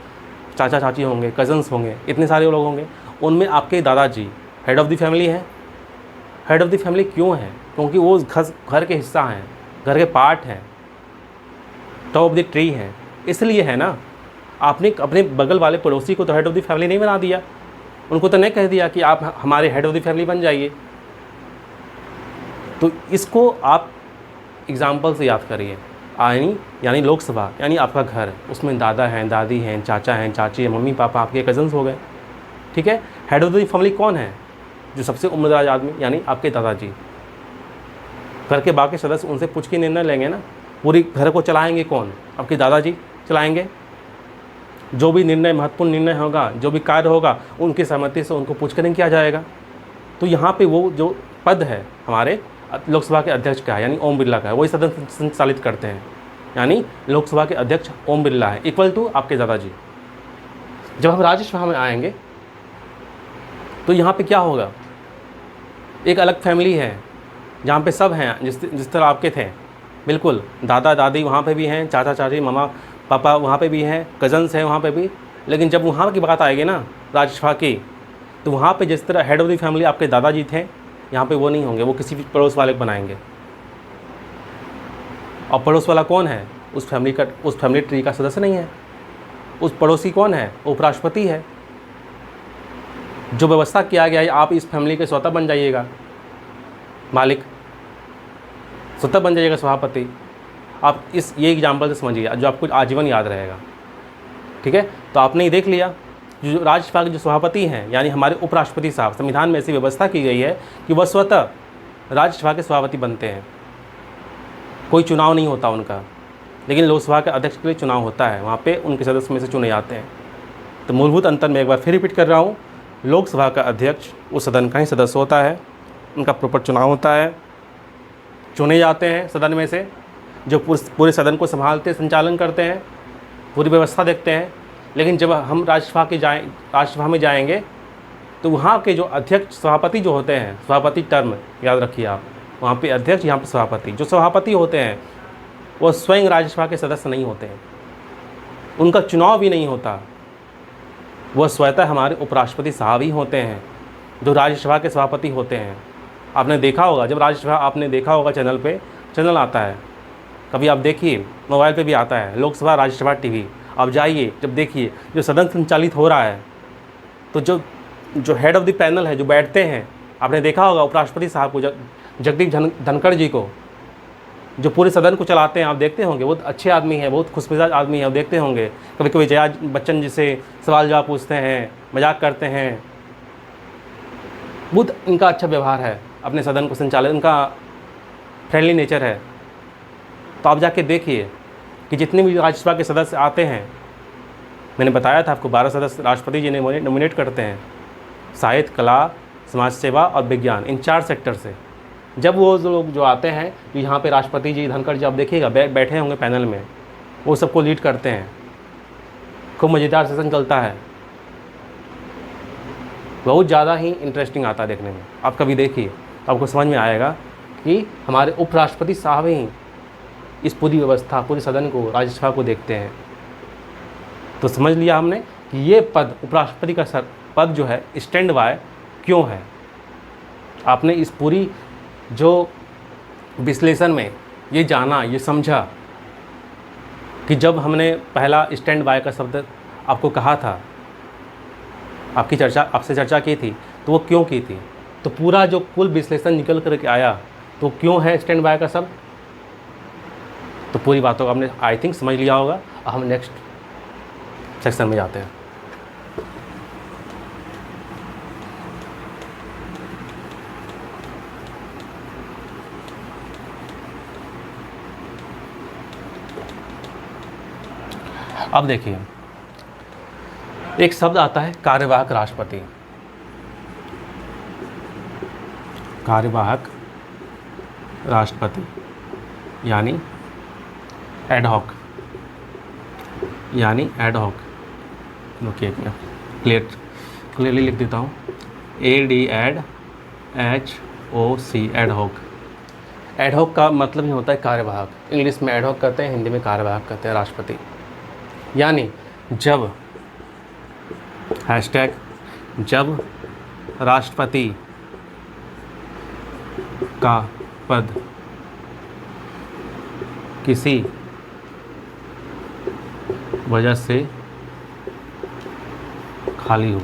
A: चाचा चाची होंगे, कज़न्स होंगे, इतने सारे लोग होंगे। उनमें आपके दादाजी हेड ऑफ़ द फैमिली हैं। हेड ऑफ़ द फैमिली क्यों है? क्योंकि वो घर के हिस्सा हैं, घर के पार्ट हैं, टॉप ऑफ द ट्री हैं, इसलिए है ना। आपने अपने बगल वाले पड़ोसी को तो हेड ऑफ़ द फैमिली नहीं बना दिया, उनको तो नहीं कह दिया कि आप हमारे हेड ऑफ़ द फैमिली बन जाइए। तो इसको आप एग्ज़ाम्पल से याद करिए। यानी लोकसभा यानी आपका घर, उसमें दादा हैं, दादी हैं, चाचा हैं, चाची हैं, मम्मी पापा, आपके कज़न्स हो गए। ठीक है। हेड ऑफ़ द फैमिली कौन है? जो सबसे उम्रदराज आदमी, यानी आपके दादाजी। घर के बाकी सदस्य उनसे पूछ के निर्णय लेंगे ना। पूरी घर को चलाएंगे कौन? आपके दादाजी चलाएंगे। जो भी निर्णय, महत्वपूर्ण निर्णय होगा, जो भी कार्य होगा, उनकी सहमति से उनको पूछ कर नहीं किया जाएगा। तो यहाँ पे वो जो पद है हमारे लोकसभा के अध्यक्ष का है, यानी ओम बिरला का है, वही सदन संचालित करते हैं। यानी लोकसभा के अध्यक्ष ओम बिरला है, इक्वल टू आपके दादाजी। जब हम राज्यसभा में आएंगे तो यहाँ पे क्या होगा? एक अलग फैमिली है जहाँ पे सब हैं, जिस तरह आपके थे। बिल्कुल, दादा दादी वहाँ पे भी हैं, चाचा चाची, मामा पापा वहाँ पे भी हैं, कज़न्स हैं वहाँ पे भी। लेकिन जब वहाँ की बात आएगी ना राज्यसभा की, तो वहाँ पे जिस तरह हेड ऑफ़ द फैमिली आपके दादाजी थे, यहाँ पे वो नहीं होंगे, वो किसी भी पड़ोस वाले को बनाएंगे। और पड़ोस वाला कौन है? उस फैमिली ट्री का सदस्य नहीं है। उस पड़ोसी कौन है? उपराष्ट्रपति है। जो व्यवस्था किया गया है, आप इस फैमिली के स्वतः बन जाइएगा मालिक, स्वतः बन जाइएगा सभापति। आप ये एग्जाम्पल से समझिए, जो आपको आजीवन याद रहेगा। ठीक है। तो आपने ये देख लिया, जो राज्यसभा के जो सभापति हैं, यानी हमारे उपराष्ट्रपति साहब, संविधान में ऐसी व्यवस्था की गई है कि वह स्वतः राज्यसभा के सभापति बनते हैं। कोई चुनाव नहीं होता उनका, लेकिन लोकसभा के अध्यक्ष के लिए चुनाव होता है। वहाँ पे उनके सदस्य में से चुने जाते हैं। तो मूलभूत अंतर मैं एक बार फिर रिपीट कर रहा हूँ। लोकसभा का अध्यक्ष उस सदन का ही सदस्य होता है, उनका प्रॉपर चुनाव होता है, चुने जाते हैं सदन में से, जो पूरे सदन को संभालते, संचालन करते हैं, पूरी व्यवस्था देखते हैं। लेकिन जब हम राज्यसभा में जाएंगे तो वहाँ के जो अध्यक्ष सभापति जो होते हैं, सभापति टर्म याद रखिए आप, वहाँ पे अध्यक्ष, यहाँ पे सभापति। जो सभापति होते हैं वो स्वयं राज्यसभा के सदस्य नहीं होते हैं, उनका चुनाव भी नहीं होता। वह स्वतः हमारे उपराष्ट्रपति साहब ही होते हैं, जो राज्यसभा के सभापति होते हैं। आपने देखा होगा, जब राज्यसभा, आपने देखा होगा चैनल आता है, कभी आप देखिए, मोबाइल पे भी आता है, लोकसभा राज्यसभा टीवी। आप जाइए, जब देखिए जो सदन संचालित हो रहा है, तो जो हेड ऑफ़ द पैनल है, जो बैठते हैं, आपने देखा होगा उपराष्ट्रपति साहब को, जगदीप धनखड़ जी को, जो पूरे सदन को चलाते हैं। आप देखते होंगे, बहुत अच्छे आदमी हैं, बहुत खुशमिजाज आदमी हैं। आप देखते होंगे कभी कभी जया बच्चन जी से सवाल जवाब पूछते हैं, मजाक करते हैं। बहुत इनका अच्छा व्यवहार है, अपने सदन को संचालित, इनका फ्रेंडली नेचर है। तो आप जाके देखिए कि जितने भी राज्यसभा के सदस्य आते हैं, मैंने बताया था आपको 12 सदस्य राष्ट्रपति जी ने नॉमिनेट करते हैं, साहित्य, कला, समाज सेवा और विज्ञान, इन 4 सेक्टर से। जब वो लोग जो आते हैं, तो यहाँ पे राष्ट्रपति जी, धनखड़ जी, आप देखिएगा बैठे होंगे पैनल में, वो सबको लीड करते हैं। खूब मज़ेदार सेशन चलता है। बहुत ज़्यादा ही इंटरेस्टिंग आता है देखने में। आप कभी देखिए तो आपको समझ में आएगा कि हमारे उपराष्ट्रपति साहब ही इस पूरी व्यवस्था, पूरे सदन को, राज्यसभा को देखते हैं। तो समझ लिया हमने कि ये पद, उपराष्ट्रपति का पद जो है स्टैंड बाय क्यों है। आपने इस पूरी जो विश्लेषण में ये जाना, ये समझा कि जब हमने पहला स्टैंड बाय का शब्द आपको कहा था, आपसे चर्चा की थी, तो वो क्यों की थी, तो पूरा जो कुल विश्लेषण निकल करके आया तो क्यों है स्टैंड बाय का शब्द, तो पूरी बातों को आपने आई थिंक समझ लिया होगा। हम नेक्स्ट सेक्शन में जाते हैं। अब देखिए एक शब्द आता है कार्यवाहक राष्ट्रपति। कार्यवाहक राष्ट्रपति यानी एडहॉक, क्लियरली लिख देता हूँ, ADHOC, एडहॉक। एडहॉक का मतलब ही होता है कार्यवाहक। इंग्लिश में एडहॉक कहते हैं, हिंदी में कार्यवाहक कहते हैं राष्ट्रपति। यानी जब जब राष्ट्रपति का पद किसी वजह से खाली हो,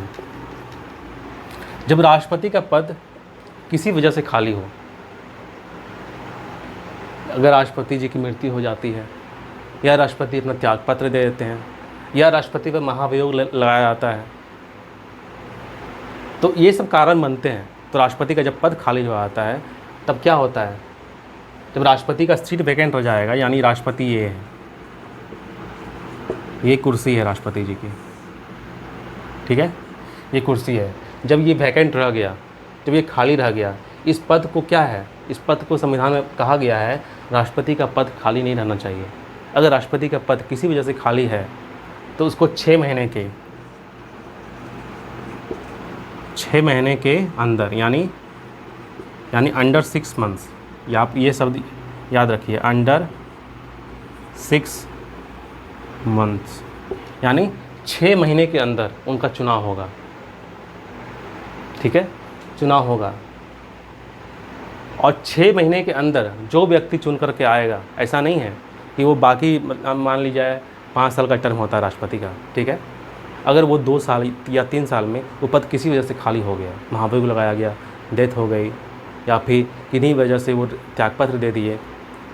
A: जब राष्ट्रपति का पद किसी वजह से खाली हो, अगर राष्ट्रपति जी की मृत्यु हो जाती है, या राष्ट्रपति अपना त्यागपत्र दे देते हैं, या राष्ट्रपति पर महाभियोग लगाया जाता है, तो ये सब कारण बनते हैं। तो राष्ट्रपति का जब पद खाली हो जाता है तब क्या होता है, जब राष्ट्रपति का सीट वैकेंट हो जाएगा, यानी राष्ट्रपति ये है, ये कुर्सी है राष्ट्रपति जी की, ठीक है, ये कुर्सी है। जब ये वैकेंट रह गया, जब ये खाली रह गया, इस पद को क्या है, इस पद को संविधान में कहा गया है राष्ट्रपति का पद खाली नहीं रहना चाहिए। अगर राष्ट्रपति का पद किसी वजह से खाली है तो उसको 6 महीने के अंदर, यानी अंडर 6 मंथ्स, या आप ये शब्द याद रखिए, अंडर 6 मंथ्स, यानी 6 महीने के अंदर उनका चुनाव होगा। ठीक है, चुनाव होगा, और 6 महीने के अंदर जो व्यक्ति चुन करके आएगा, ऐसा नहीं है कि वो बाकी, मान लीजिए 5 साल का टर्म होता है राष्ट्रपति का, ठीक है, अगर वो 2 साल या 3 साल में वो पद किसी वजह से खाली हो गया, महाभियोग लगाया गया, डेथ हो गई, या फिर किन्हीं वजह से वो त्यागपत्र दे दिए,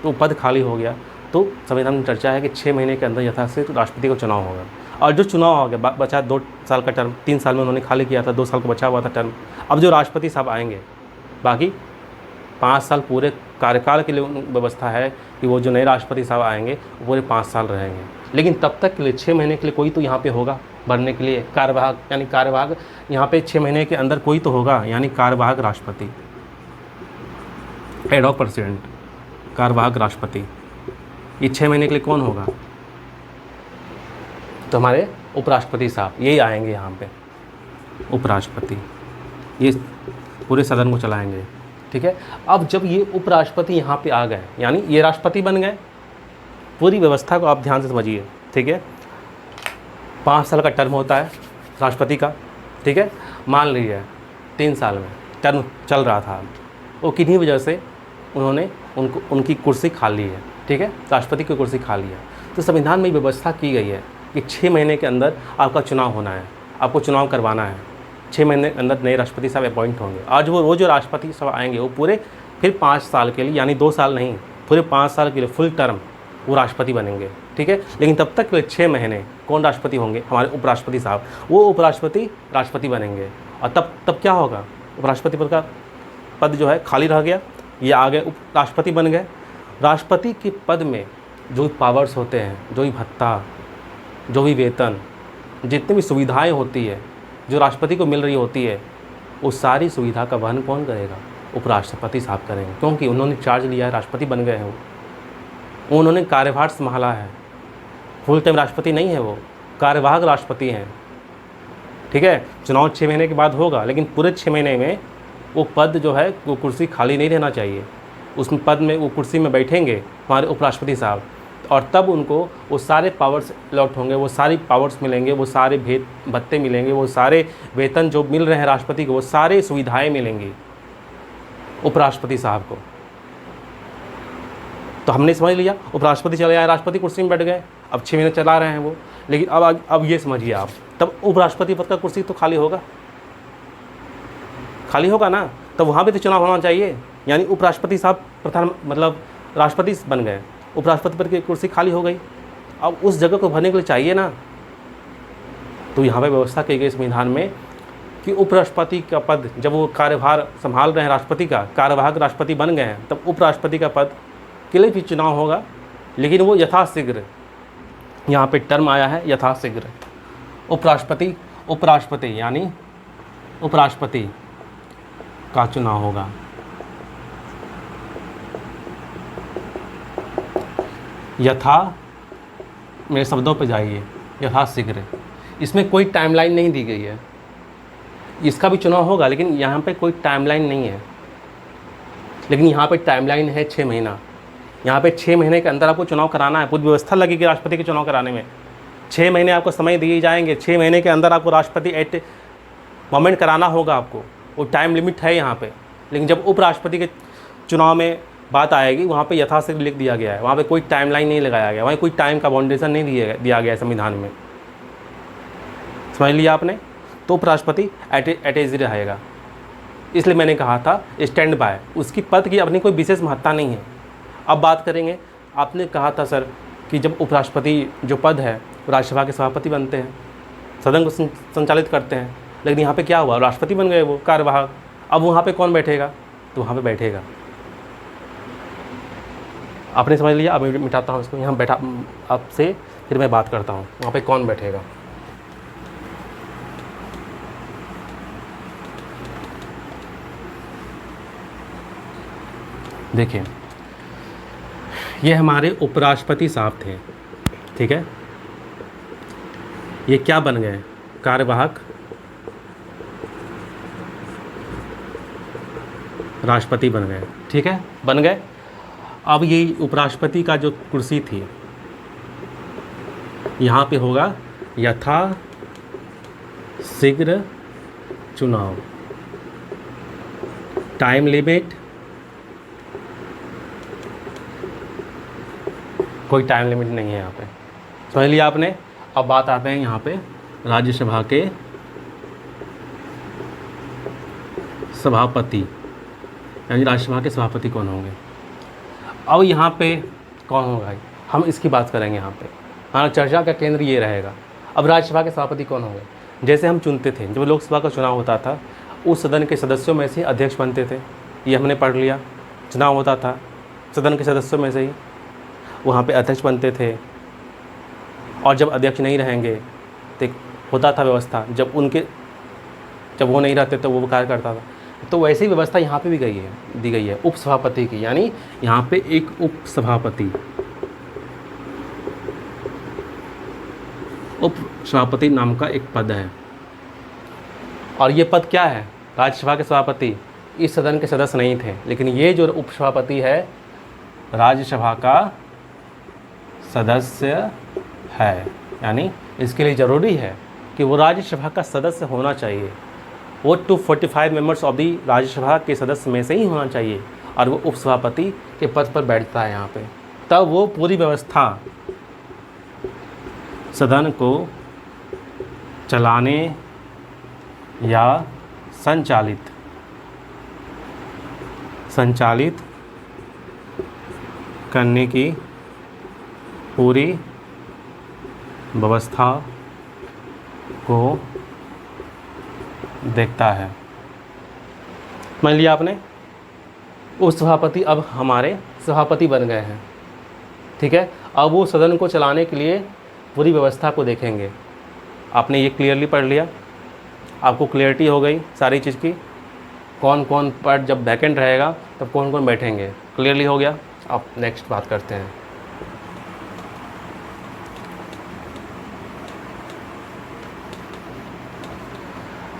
A: तो पद खाली हो गया, तो संविधान में चर्चा है कि 6 महीने के अंदर यथाशीघ्र राष्ट्रपति का चुनाव होगा। और जो चुनाव हो गया, बचा 2 साल का टर्म, 3 साल में उन्होंने खाली किया था, 2 साल का बचा हुआ था टर्म, अब जो राष्ट्रपति साहब आएंगे, बाकी 5 साल पूरे कार्यकाल के लिए व्यवस्था है कि वो जो नए राष्ट्रपति साहब आएंगे वो पूरे 5 साल रहेंगे। लेकिन तब तक के लिए 6 महीने के लिए कोई तो यहाँ पे होगा भरने के लिए, कार्यवाहक, यानी कार्यवाहक यहाँ पे 6 महीने के अंदर कोई तो होगा, यानी कार्यवाहक राष्ट्रपति, हेड ऑफ प्रेसिडेंट, कार्यवाहक राष्ट्रपति। ये 6 महीने के लिए कौन होगा, तो हमारे उपराष्ट्रपति साहब यही आएंगे यहाँ पे, उपराष्ट्रपति, ये पूरे सदन को चलाएंगे। ठीक है, अब जब ये उपराष्ट्रपति यहाँ पे आ गए, यानी ये राष्ट्रपति बन गए, पूरी व्यवस्था को आप ध्यान से समझिए। ठीक है, 5 साल का टर्म होता है राष्ट्रपति का, ठीक है, मान लीजिए 3 साल में टर्म चल रहा था, वो किन्हीं वजह से उन्होंने उनकी कुर्सी खा ली है, ठीक है, राष्ट्रपति की कुर्सी खा ली है, तो संविधान में व्यवस्था की गई है कि 6 महीने के अंदर आपका चुनाव होना है, आपको चुनाव करवाना है, 6 महीने के अंदर नए राष्ट्रपति साहब अपॉइंट होंगे। आज वो जो राष्ट्रपति साहब आएंगे वो पूरे फिर 5 साल के लिए, यानी 2 साल नहीं, पूरे 5 साल के लिए फुल टर्म वो राष्ट्रपति बनेंगे। ठीक है, लेकिन तब तक के लिए 6 महीने कौन राष्ट्रपति होंगे, हमारे उपराष्ट्रपति साहब, वो उपराष्ट्रपति राष्ट्रपति बनेंगे। और तब क्या होगा, उपराष्ट्रपति पद का पद जो है खाली रह गया, ये आ गए उपराष्ट्रपति बन गए। राष्ट्रपति के पद में जो भी पावर्स होते हैं, जो भी भत्ता, जो भी वेतन, जितनी भी सुविधाएं होती है जो राष्ट्रपति को मिल रही होती है, उस सारी सुविधा का वहन कौन करेगा, उपराष्ट्रपति साहब करेंगे, क्योंकि उन्होंने चार्ज लिया है, राष्ट्रपति बन गए हैं, वो उन्होंने कार्यभार संभाला है, फुल टाइम राष्ट्रपति नहीं है, वो कार्यवाहक राष्ट्रपति हैं। ठीक है, चुनाव 6 महीने के बाद होगा, लेकिन पूरे 6 महीने में वो पद जो है, वो कुर्सी खाली नहीं रहना चाहिए। उस पद में, वो कुर्सी में बैठेंगे हमारे उपराष्ट्रपति साहब, और तब उनको वो सारे पावर्स अलॉट होंगे, वो सारी पावर्स मिलेंगे, वो सारे भत्ते मिलेंगे, वो सारे वेतन जो मिल रहे हैं राष्ट्रपति को, वो सारे सुविधाएं मिलेंगी उपराष्ट्रपति साहब को। तो हमने समझ लिया, उपराष्ट्रपति चले आए, राष्ट्रपति कुर्सी में बैठ गए, अब 6 महीने चला रहे हैं वो। लेकिन अब ये समझिए आप, तब उपराष्ट्रपति पद का कुर्सी तो खाली होगा, खाली होगा ना, तब वहाँ भी तो चुनाव होना चाहिए। यानी उपराष्ट्रपति साहब मतलब राष्ट्रपति बन गए, उपराष्ट्रपति पद की कुर्सी खाली हो गई, अब उस जगह को भरने के लिए चाहिए ना। तो यहाँ पे व्यवस्था की गई संविधान में कि उपराष्ट्रपति का पद, जब वो कार्यभार संभाल रहे हैं राष्ट्रपति का, कार्यवाहक राष्ट्रपति बन गए हैं, तब उपराष्ट्रपति का पद के लिए भी चुनाव होगा, लेकिन वो यथाशीघ्र, यहाँ पे टर्म आया है यथाशीघ्र। उपराष्ट्रपति यानी उपराष्ट्रपति का चुनाव होगा। यथा, मेरे शब्दों पे जाइए, यथाशीघ्र, इसमें कोई टाइमलाइन नहीं दी गई है। इसका भी चुनाव होगा, लेकिन यहाँ पे कोई टाइमलाइन नहीं है। लेकिन यहाँ पे टाइमलाइन है 6 महीना। यहाँ पे 6 महीने के अंदर आपको चुनाव कराना है, पूरी व्यवस्था लगेगी राष्ट्रपति के चुनाव कराने में। 6 महीने आपको समय दिए जाएंगे, 6 महीने के अंदर आपको राष्ट्रपति एट मोमेंट कराना होगा आपको, वो टाइम लिमिट है यहाँ पे। लेकिन जब उपराष्ट्रपति के चुनाव में बात आएगी, वहाँ पे यथाशीघ्र लिख दिया गया है, वहाँ पे कोई टाइमलाइन नहीं लगाया गया, वहाँ कोई टाइम का बाउंडेशन नहीं दिया गया है संविधान में। समझ लिया आपने? तो उपराष्ट्रपति एट रहेगा। इसलिए मैंने कहा था स्टैंड बाय, उसकी पद की अपनी कोई विशेष महत्ता नहीं है। अब बात करेंगे, आपने कहा था सर कि जब उपराष्ट्रपति जो पद है राज्यसभा के सभापति बनते हैं, सदन को संचालित करते हैं, लेकिन यहाँ पे क्या हुआ, राष्ट्रपति बन गए वो कार्यवाहक। अब वहाँ पे कौन बैठेगा? तो वहाँ पे बैठेगा, आपने समझ लिया। अब मैं मिटाता हूँ इसको, यहाँ बैठा आपसे, फिर मैं बात करता हूँ वहाँ पे कौन बैठेगा। देखिए, ये हमारे उपराष्ट्रपति साहब थे, ठीक है। ये क्या बन गए? कार्यवाहक राष्ट्रपति बन गए, ठीक है, बन गए। अब ये उपराष्ट्रपति का जो कुर्सी थी, यहाँ पे होगा यथा शीघ्र चुनाव, टाइम लिमिट, कोई टाइम लिमिट नहीं है यहाँ पे। समझ लिया आपने? अब बात आते हैं यहाँ पे राज्यसभा के सभापति, यानी राज्यसभा के सभापति कौन होंगे। अब यहाँ पे कौन होगा, हम इसकी बात करेंगे। यहाँ पे हमारा चर्चा का केंद्र ये रहेगा। अब राज्यसभा के सभापति कौन होंगे? जैसे हम चुनते थे, जब लोकसभा का चुनाव होता था, उस सदन के सदस्यों में से अध्यक्ष बनते थे, ये हमने पढ़ लिया। चुनाव होता था, सदन के सदस्यों में से ही वहाँ पे अध्यक्ष बनते थे, और जब अध्यक्ष नहीं रहेंगे तो होता था व्यवस्था, जब वो नहीं रहते तो वो कार्य करता था। तो वैसी व्यवस्था यहाँ पे भी दी गई है उपसभापति की, यानी यहाँ पे एक उपसभापति नाम का एक पद है। और ये पद क्या है? राज्यसभा के सभापति इस सदन के सदस्य नहीं थे, लेकिन ये जो उपसभापति है राज्यसभा का सदस्य है, यानी इसके लिए ज़रूरी है कि वो राज्यसभा का सदस्य होना चाहिए। वो 245 मेंबर्स ऑफ दी राज्यसभा के सदस्य में से ही होना चाहिए, और वो उपसभापति के पद पर बैठता है यहाँ पे। तब वो पूरी व्यवस्था सदन को चलाने या संचालित करने की पूरी व्यवस्था को देखता है। मान लिया आपने, उपसभापति अब हमारे सभापति बन गए हैं, ठीक है। अब वो सदन को चलाने के लिए पूरी व्यवस्था को देखेंगे। आपने ये क्लियरली पढ़ लिया, आपको क्लियरिटी हो गई सारी चीज़ की, कौन कौन पद जब वैकेंट रहेगा तब कौन कौन बैठेंगे, क्लियरली हो गया। अब नेक्स्ट बात करते हैं।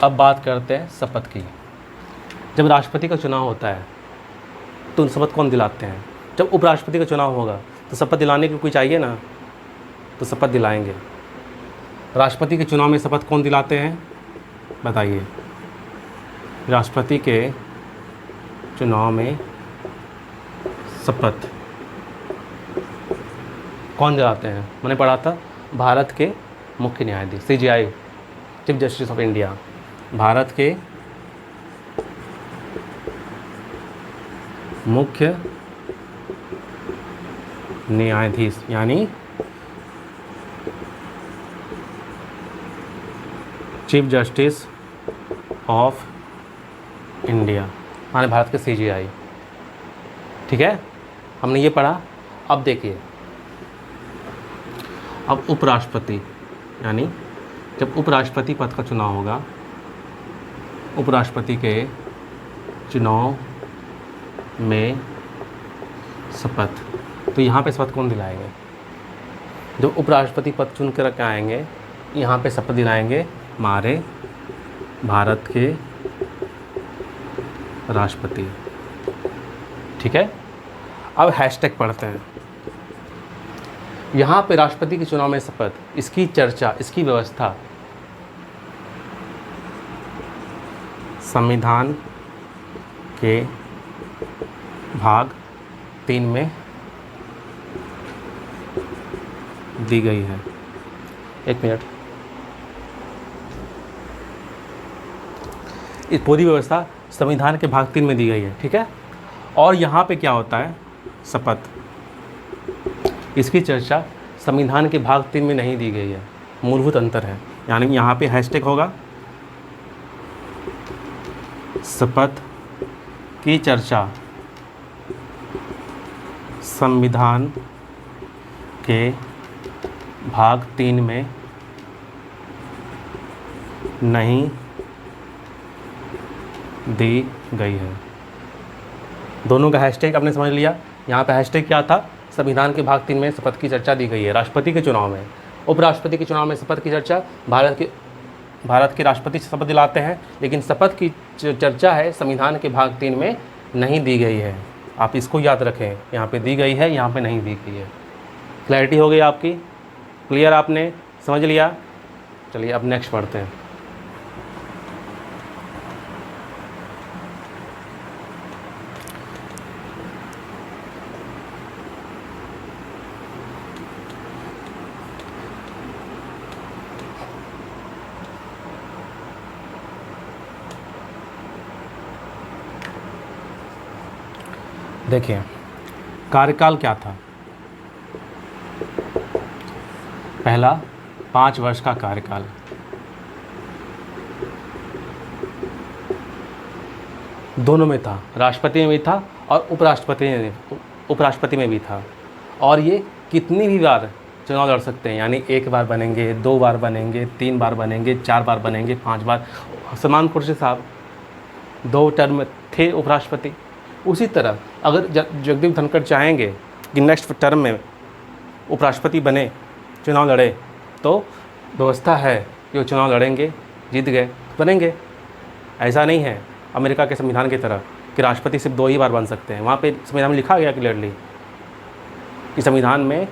A: अब बात करते हैं शपथ की। जब राष्ट्रपति का चुनाव होता है तो शपथ कौन दिलाते हैं? जब उपराष्ट्रपति का चुनाव होगा तो शपथ दिलाने के कोई चाहिए ना, तो शपथ दिलाएंगे। राष्ट्रपति के चुनाव में शपथ कौन दिलाते हैं बताइए? राष्ट्रपति के चुनाव में शपथ कौन दिलाते हैं? मैंने पढ़ा था, भारत के मुख्य न्यायाधीश CJI, chief justice of India, Bharat के मुख्य न्यायाधीश यानी चीफ जस्टिस ऑफ इंडिया, हमारे भारत के CJI। ठीक है, हमने ये पढ़ा। अब देखिए, अब उपराष्ट्रपति यानी जब उपराष्ट्रपति पद का चुनाव होगा, उपराष्ट्रपति के चुनाव में शपथ, तो यहाँ पे शपथ कौन दिलाएंगे? जब उपराष्ट्रपति पद चुन कर आएंगे, यहाँ पे शपथ दिलाएंगे हमारे भारत के राष्ट्रपति। ठीक है, अब हैशटैग पढ़ते हैं। यहाँ पे राष्ट्रपति के चुनाव में शपथ, इसकी चर्चा, इसकी व्यवस्था संविधान के भाग 3 में दी गई है। एक मिनट, इस पूरी व्यवस्था संविधान के भाग 3 में दी गई है। ठीक है, और यहाँ पे क्या होता है? शपथ, इसकी चर्चा संविधान के भाग 3 में नहीं दी गई है, मूलभूत अंतर है। यानी यहाँ पे हैशटैग होगा शपथ की चर्चा संविधान के भाग 3 में नहीं दी गई है। दोनों का हैशटैग आपने समझ लिया। यहाँ पे हैशटैग क्या था? संविधान के भाग 3 में शपथ की चर्चा दी गई है। राष्ट्रपति के चुनाव में, उपराष्ट्रपति के चुनाव में शपथ की चर्चा, भारत के राष्ट्रपति शपथ दिलाते हैं, लेकिन शपथ की चर्चा है संविधान के भाग 3 में नहीं दी गई है। आप इसको याद रखें, यहाँ पे दी गई है, यहाँ पे नहीं दी गई है। क्लैरिटी हो गई आपकी? क्लियर? आपने समझ लिया? चलिए अब नेक्स्ट पढ़ते हैं। देखिए, कार्यकाल क्या था? पहला 5 वर्ष का कार्यकाल, दोनों में था, राष्ट्रपति में भी था और उपराष्ट्रपति में भी था। और ये कितनी भी बार चुनाव लड़ सकते हैं, यानी 1 बार बनेंगे, 2 बार बनेंगे, 3 बार बनेंगे, 4 बार बनेंगे, 5 बार। सलमान खुर्शीद साहब 2 टर्म थे उपराष्ट्रपति। उसी तरह अगर जगदीप धनखड़ चाहेंगे कि नेक्स्ट टर्म में उपराष्ट्रपति बने, चुनाव लड़े, तो व्यवस्था है कि वो चुनाव लड़ेंगे, जीत गए, बनेंगे। ऐसा नहीं है अमेरिका के संविधान की तरह कि राष्ट्रपति सिर्फ 2 ही बार बन सकते हैं। वहाँ पे संविधान में लिखा गया क्लियरली कि संविधान में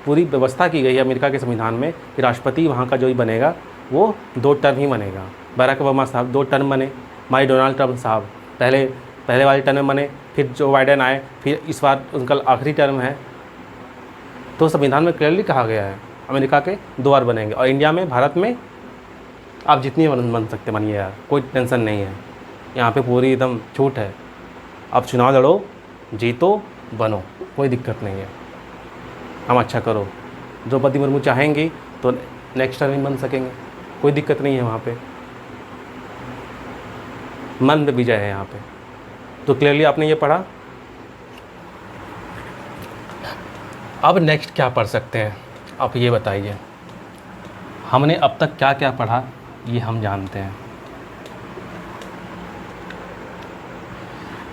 A: पूरी व्यवस्था की गई है अमेरिका के संविधान में कि राष्ट्रपति वहाँ का जो ही बनेगा वो 2 टर्म ही बनेगा। बराक ओबामा साहब 2 टर्म बने, हमारे डोनाल्ड ट्रंप साहब पहले वाले टर्म में बने, फिर जो बाइडेन आए, फिर इस बार उनका आखिरी टर्म है। तो संविधान में क्लियरली कहा गया है अमेरिका के 2 बार बनेंगे। और इंडिया में, भारत में आप जितनी बन सकते बनिए यार, कोई टेंशन नहीं है। यहाँ पे पूरी एकदम छूट है। आप चुनाव लड़ो, जीतो, बनो, कोई दिक्कत नहीं है। हम अच्छा करो, द्रौपदी मुर्मू चाहेंगी तो नेक्स्ट टर्म ही बन सकेंगे, कोई दिक्कत नहीं है। वहाँ पे मन में विजय है यहाँ पे। तो क्लियरली आपने ये पढ़ा। अब नेक्स्ट क्या पढ़ सकते हैं आप ये बताइए। हमने अब तक क्या क्या पढ़ा ये हम जानते हैं।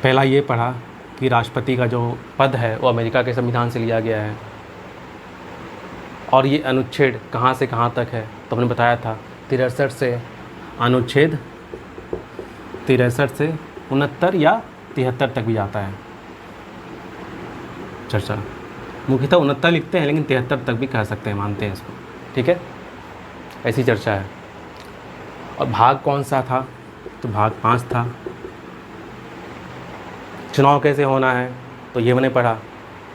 A: पहला ये पढ़ा कि राष्ट्रपति का जो पद है वो अमेरिका के संविधान से लिया गया है। और ये अनुच्छेद कहाँ से कहाँ तक है तो हमने बताया था 63 से अनुच्छेद 63 से 69 या 73 तक भी जाता है चर्चा। मुख्यतः 69 लिखते हैं लेकिन 73 तक भी कह सकते हैं, मानते हैं इसको, ठीक है। ऐसी चर्चा है। और भाग कौन सा था, तो भाग 5 था। चुनाव कैसे होना है, तो ये मैंने पढ़ा,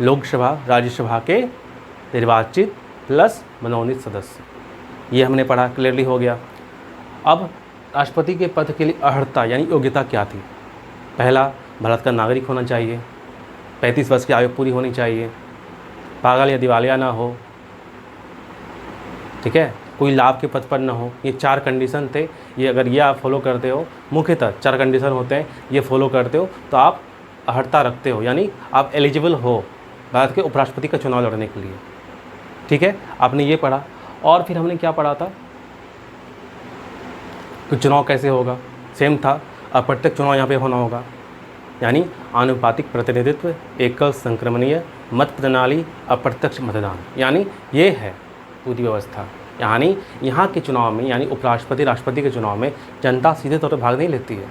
A: लोकसभा राज्यसभा के निर्वाचित प्लस मनोनीत सदस्य, ये हमने पढ़ा, क्लियरली हो गया। अब राष्ट्रपति के पद के लिए अर्हता यानी योग्यता क्या थी। पहला, भारत का नागरिक होना चाहिए, 35 वर्ष की आयु पूरी होनी चाहिए, पागल या दिवालिया ना हो, ठीक है, कोई लाभ के पद पर ना हो। ये 4 कंडीशन थे। ये अगर ये आप फॉलो करते हो, मुख्यतः 4 कंडीशन होते हैं, ये फॉलो करते हो तो आप अर्हता रखते हो, यानी आप एलिजिबल हो भारत के उपराष्ट्रपति का चुनाव लड़ने के लिए, ठीक है। आपने ये पढ़ा। और फिर हमने क्या पढ़ा था कि चुनाव कैसे होगा, सेम था, अप्रत्यक्ष चुनाव यहाँ पे होना होगा, यानी आनुपातिक प्रतिनिधित्व, एकल संक्रमणीय मत प्रणाली, अप्रत्यक्ष मतदान, यानी ये है पूरी व्यवस्था। यानी यहाँ के चुनाव में, यानी उपराष्ट्रपति राष्ट्रपति के चुनाव में जनता सीधे तौर पर भाग नहीं लेती है।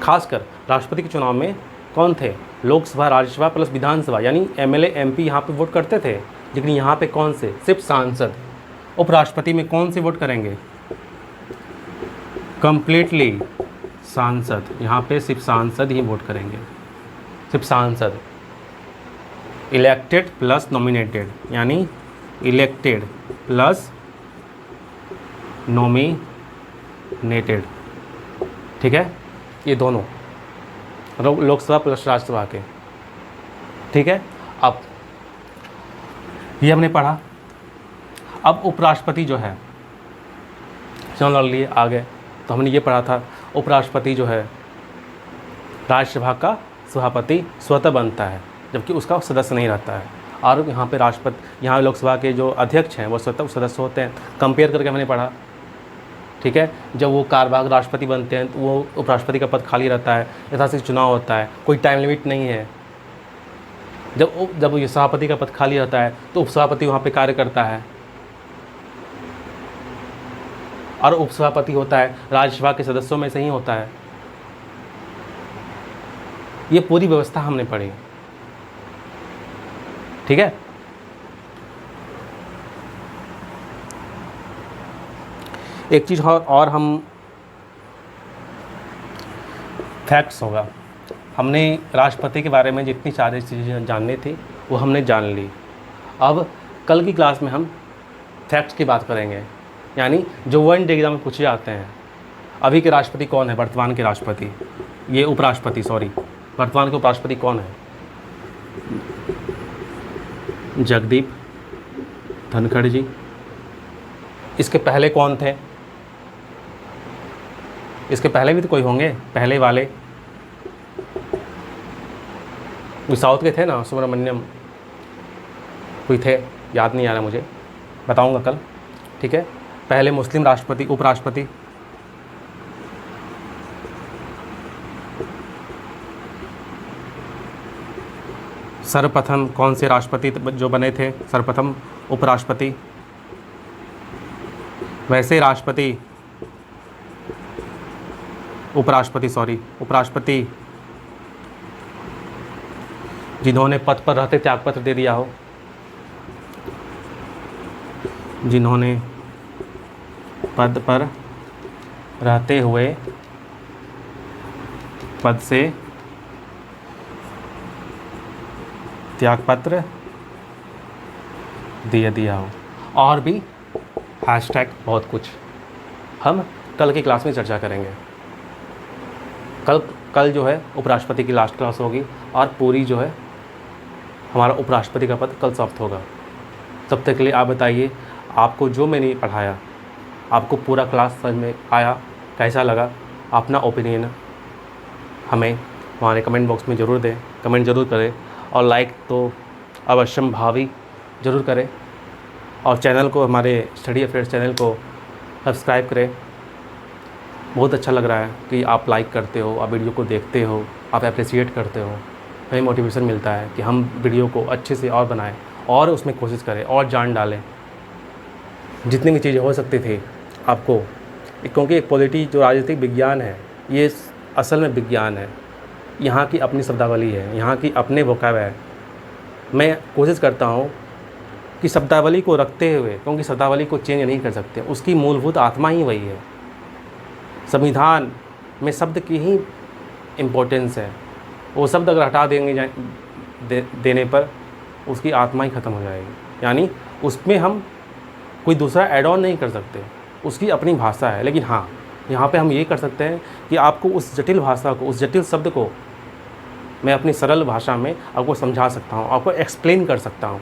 A: खासकर राष्ट्रपति के चुनाव में कौन थे, लोकसभा राज्यसभा प्लस विधानसभा, यानी एमएलए एमपी यहाँ पे वोट करते थे, लेकिन यहाँ पे कौन से, सिर्फ सांसद। उपराष्ट्रपति में कौन से वोट करेंगे, कंप्लीटली सांसद, यहाँ पे सिर्फ सांसद ही वोट करेंगे, सिर्फ सांसद। इलेक्टेड प्लस नॉमिनेटेड, यानी इलेक्टेड प्लस नॉमिनेटेड, ठीक है, ये दोनों लोकसभा प्लस राज्यसभा के, ठीक है। अब ये हमने पढ़ा। अब उपराष्ट्रपति जो है, चलो लड़ लिए आगे, तो हमने ये पढ़ा था उपराष्ट्रपति जो है राज्यसभा का सभापति स्वतः बनता है, जबकि उसका सदस्य नहीं रहता है। और यहाँ पे राष्ट्रपति, यहाँ लोकसभा के जो अध्यक्ष हैं वो स्वतः सदस्य होते हैं, कंपेयर करके हमने पढ़ा, ठीक है। जब वो कार्यवाहक राष्ट्रपति बनते हैं तो वो उपराष्ट्रपति का पद खाली रहता है, यथाशीघ्र चुनाव होता है, कोई टाइम लिमिट नहीं है। जब ये सभापति का पद खाली रहता है तो उपसभापति वहाँ पे कार्य करता है, और उपसभापति होता है राज्यसभा के सदस्यों में से ही होता है। ये पूरी व्यवस्था हमने पढ़ी, ठीक है। एक चीज़ और हम फैक्ट्स होगा, हमने राष्ट्रपति के बारे में जितनी सारी चीज़ें जाननी थी वो हमने जान ली। अब कल की क्लास में हम फैक्ट्स की बात करेंगे, यानी जो वन डे एग्जाम में पूछे जाते हैं। अभी के राष्ट्रपति कौन है, वर्तमान के राष्ट्रपति, ये उपराष्ट्रपति, सॉरी, वर्तमान के उपराष्ट्रपति कौन है, जगदीप धनखड़ जी। इसके पहले कौन थे, इसके पहले भी तो कोई होंगे, पहले वाले कोई साउथ के थे ना, सुब्रमण्यम कोई थे, याद नहीं आ रहा मुझे, बताऊंगा कल, ठीक है। पहले मुस्लिम राष्ट्रपति, उपराष्ट्रपति, सर्वप्रथम कौन से राष्ट्रपति जो बने थे, सर्वप्रथम उपराष्ट्रपति। वैसे राष्ट्रपति, उपराष्ट्रपति जिन्होंने पद पर रहते त्यागपत्र दे दिया हो, जिन्होंने पद पर रहते हुए पद से त्यागपत्र दे दिया हो, और भी हैशटैग बहुत कुछ हम कल की क्लास में चर्चा करेंगे। कल जो है उपराष्ट्रपति की लास्ट क्लास होगी, और पूरी जो है हमारा उपराष्ट्रपति का पद कल समाप्त होगा। तब तक के लिए आप बताइए, आपको जो मैंने पढ़ाया आपको पूरा क्लास समझ में आया, कैसा लगा, अपना ओपिनियन हमें हमारे कमेंट बॉक्स में ज़रूर दें, कमेंट ज़रूर करें, और लाइक तो अवश्यम भावी ज़रूर करें, और चैनल को, हमारे स्टडी अफेयर्स चैनल को सब्सक्राइब करें। बहुत अच्छा लग रहा है कि आप लाइक करते हो, आप वीडियो को देखते हो, आप अप्रिशिएट करते हो, हमें मोटिवेशन मिलता है कि हम वीडियो को अच्छे से और बनाएं और उसमें कोशिश करें और जान डालें जितनी भी चीज़ें हो सकती थी आपको, क्योंकि एक पॉलिटी जो राजनीतिक विज्ञान है ये असल में विज्ञान है, यहाँ की अपनी शब्दावली है, यहाँ की अपने वोकैब है। मैं कोशिश करता हूँ कि शब्दावली को रखते हुए, क्योंकि शब्दावली को चेंज नहीं कर सकते, उसकी मूलभूत आत्मा ही वही है। संविधान में शब्द की ही इम्पोर्टेंस है। वो शब्द अगर हटा देंगे देने पर उसकी आत्मा ही ख़त्म हो जाएगी। यानी उसमें हम कोई दूसरा ऐड ऑन नहीं कर सकते, उसकी अपनी भाषा है। लेकिन हाँ, यहाँ पे हम ये कर सकते हैं कि आपको उस जटिल भाषा को, उस जटिल शब्द को मैं अपनी सरल भाषा में आपको समझा सकता हूँ, आपको एक्सप्लेन कर सकता हूँ।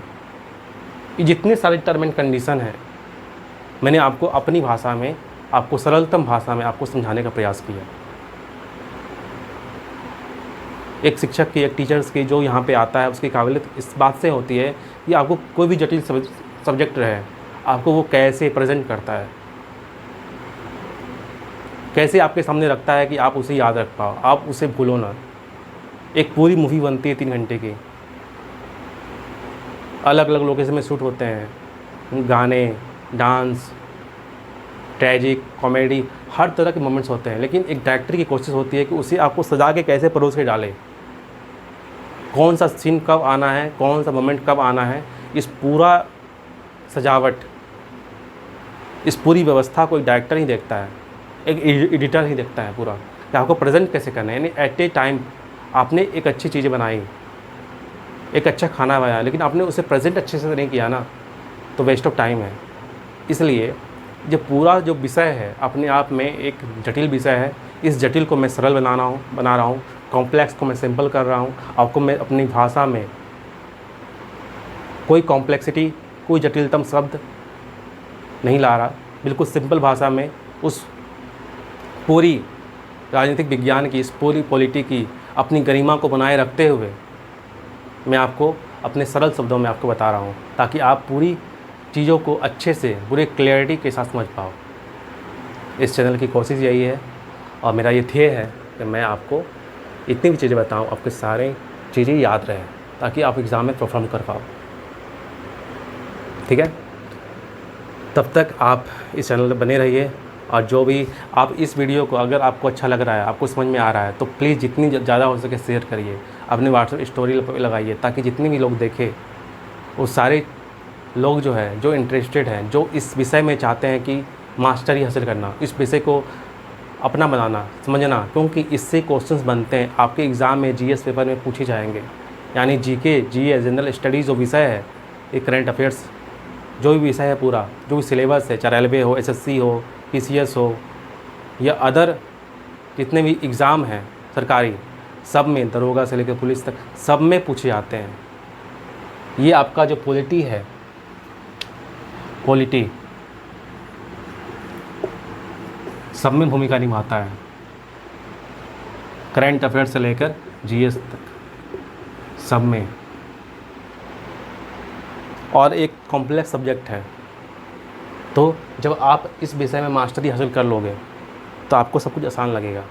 A: ये जितने सारे टर्म एंड कंडीशन हैं, मैंने आपको अपनी भाषा में, आपको सरलतम भाषा में आपको समझाने का प्रयास किया। एक शिक्षक की, एक टीचर्स की जो यहाँ पे आता है, उसकी काबिलियत इस बात से होती है कि आपको कोई भी जटिल सब्जेक्ट रहे, आपको वो कैसे प्रेजेंट करता है, कैसे आपके सामने रखता है कि आप उसे याद रख पाओ, आप उसे भूलो ना। एक पूरी मूवी बनती है 3 घंटे की, अलग अलग लोकेशन में शूट होते हैं, गाने, डांस, ट्रेजिक, कॉमेडी, हर तरह के मोमेंट्स होते हैं। लेकिन एक डायरेक्टर की कोशिश होती है कि उसे आपको सजा के कैसे परोस के डाले, कौन सा सीन कब आना है, कौन सा मोमेंट कब आना है। इस पूरा सजावट, इस पूरी व्यवस्था को एक डायरेक्टर ही देखता है, एक एडिटर ही देखता है पूरा, कि आपको प्रेजेंट कैसे करना है। यानी एट ए टाइम आपने एक अच्छी चीज़ें बनाई, एक अच्छा खाना बनाया, लेकिन आपने उसे प्रेजेंट अच्छे से नहीं किया ना, तो वेस्ट ऑफ टाइम है। इसलिए जो पूरा जो विषय है अपने आप में एक जटिल विषय है। इस जटिल को मैं सरल बना रहा हूँ, कॉम्प्लेक्स को मैं सिंपल कर रहा हूँ। आपको मैं अपनी भाषा में कोई कॉम्प्लेक्सिटी, कोई जटिलतम शब्द नहीं ला रहा, बिल्कुल सिंपल भाषा में उस पूरी राजनीतिक विज्ञान की, इस पूरी पॉलिटी की अपनी गरिमा को बनाए रखते हुए मैं आपको अपने सरल शब्दों में आपको बता रहा हूँ, ताकि आप पूरी चीज़ों को अच्छे से, पूरे क्लैरिटी के साथ समझ पाओ। इस चैनल की कोशिश यही है और मेरा ये ध्येय है कि मैं आपको इतनी भी चीज़ें बताऊँ, आपके सारे चीज़ें याद रहें, ताकि आप एग्ज़ाम में परफॉर्म कर पाओ। ठीक है, तब तक आप इस चैनल पर बने रहिए। और जो भी आप इस वीडियो को, अगर आपको अच्छा लग रहा है, आपको समझ में आ रहा है, तो प्लीज़ जितनी ज़्यादा हो सके शेयर करिए, अपने व्हाट्सएप स्टोरी पर लगाइए, ताकि जितने भी लोग देखें, वो सारे लोग जो है, जो इंटरेस्टेड हैं, जो इस विषय में चाहते हैं कि मास्टरी हासिल करना, इस विषय को अपना बनाना, समझना, क्योंकि इससे क्वेश्चंस बनते हैं आपके एग्ज़ाम में, जीएस पेपर में पूछे जाएंगे। यानी जीके, जीएस, जनरल स्टडीज़ जो विषय है, एक करंट अफेयर्स जो भी विषय है, पूरा जो भी सिलेबस है, चाहे रेलवे हो, एसएससी हो, पीसीएस हो, या अदर जितने भी एग्ज़ाम हैं सरकारी, सब में, दरोगा से लेकर पुलिस तक, सब में पूछे जाते हैं। ये आपका जो पॉलिटी है, पॉलिटी सब में भूमिका निभाता है, करंट अफेयर से लेकर जीएस तक, सब में। और एक कॉम्प्लेक्स सब्जेक्ट है, तो जब आप इस विषय में मास्टरी हासिल कर लोगे तो आपको सब कुछ आसान लगेगा।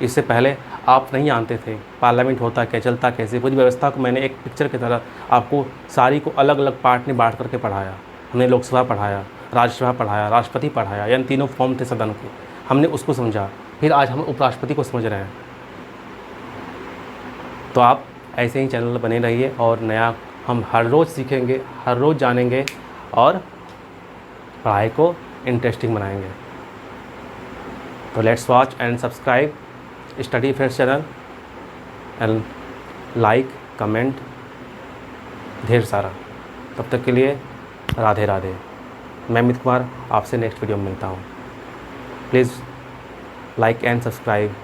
A: इससे पहले आप नहीं जानते थे पार्लियामेंट होता क्या, चलता कैसे, पूरी व्यवस्था को मैंने एक पिक्चर की तरह आपको सारी को अलग अलग पार्ट में बांट करके पढ़ाया। हमने लोकसभा पढ़ाया, राज्यसभा पढ़ाया, राष्ट्रपति पढ़ाया, यानी तीनों फॉर्म थे सदन के, हमने उसको समझा। फिर आज हम उपराष्ट्रपति को समझ रहे हैं। तो आप ऐसे ही चैनल बने रहिए और नया हम हर रोज़ सीखेंगे, हर रोज़ जानेंगे और पढ़ाई को इंटरेस्टिंग बनाएंगे। तो let's watch and subscribe study affairs channel and like, comment ढेर सारा। तब तक के लिए राधे राधे। मैं अमित कुमार आपसे नेक्स्ट वीडियो में मिलता हूँ। Please like and subscribe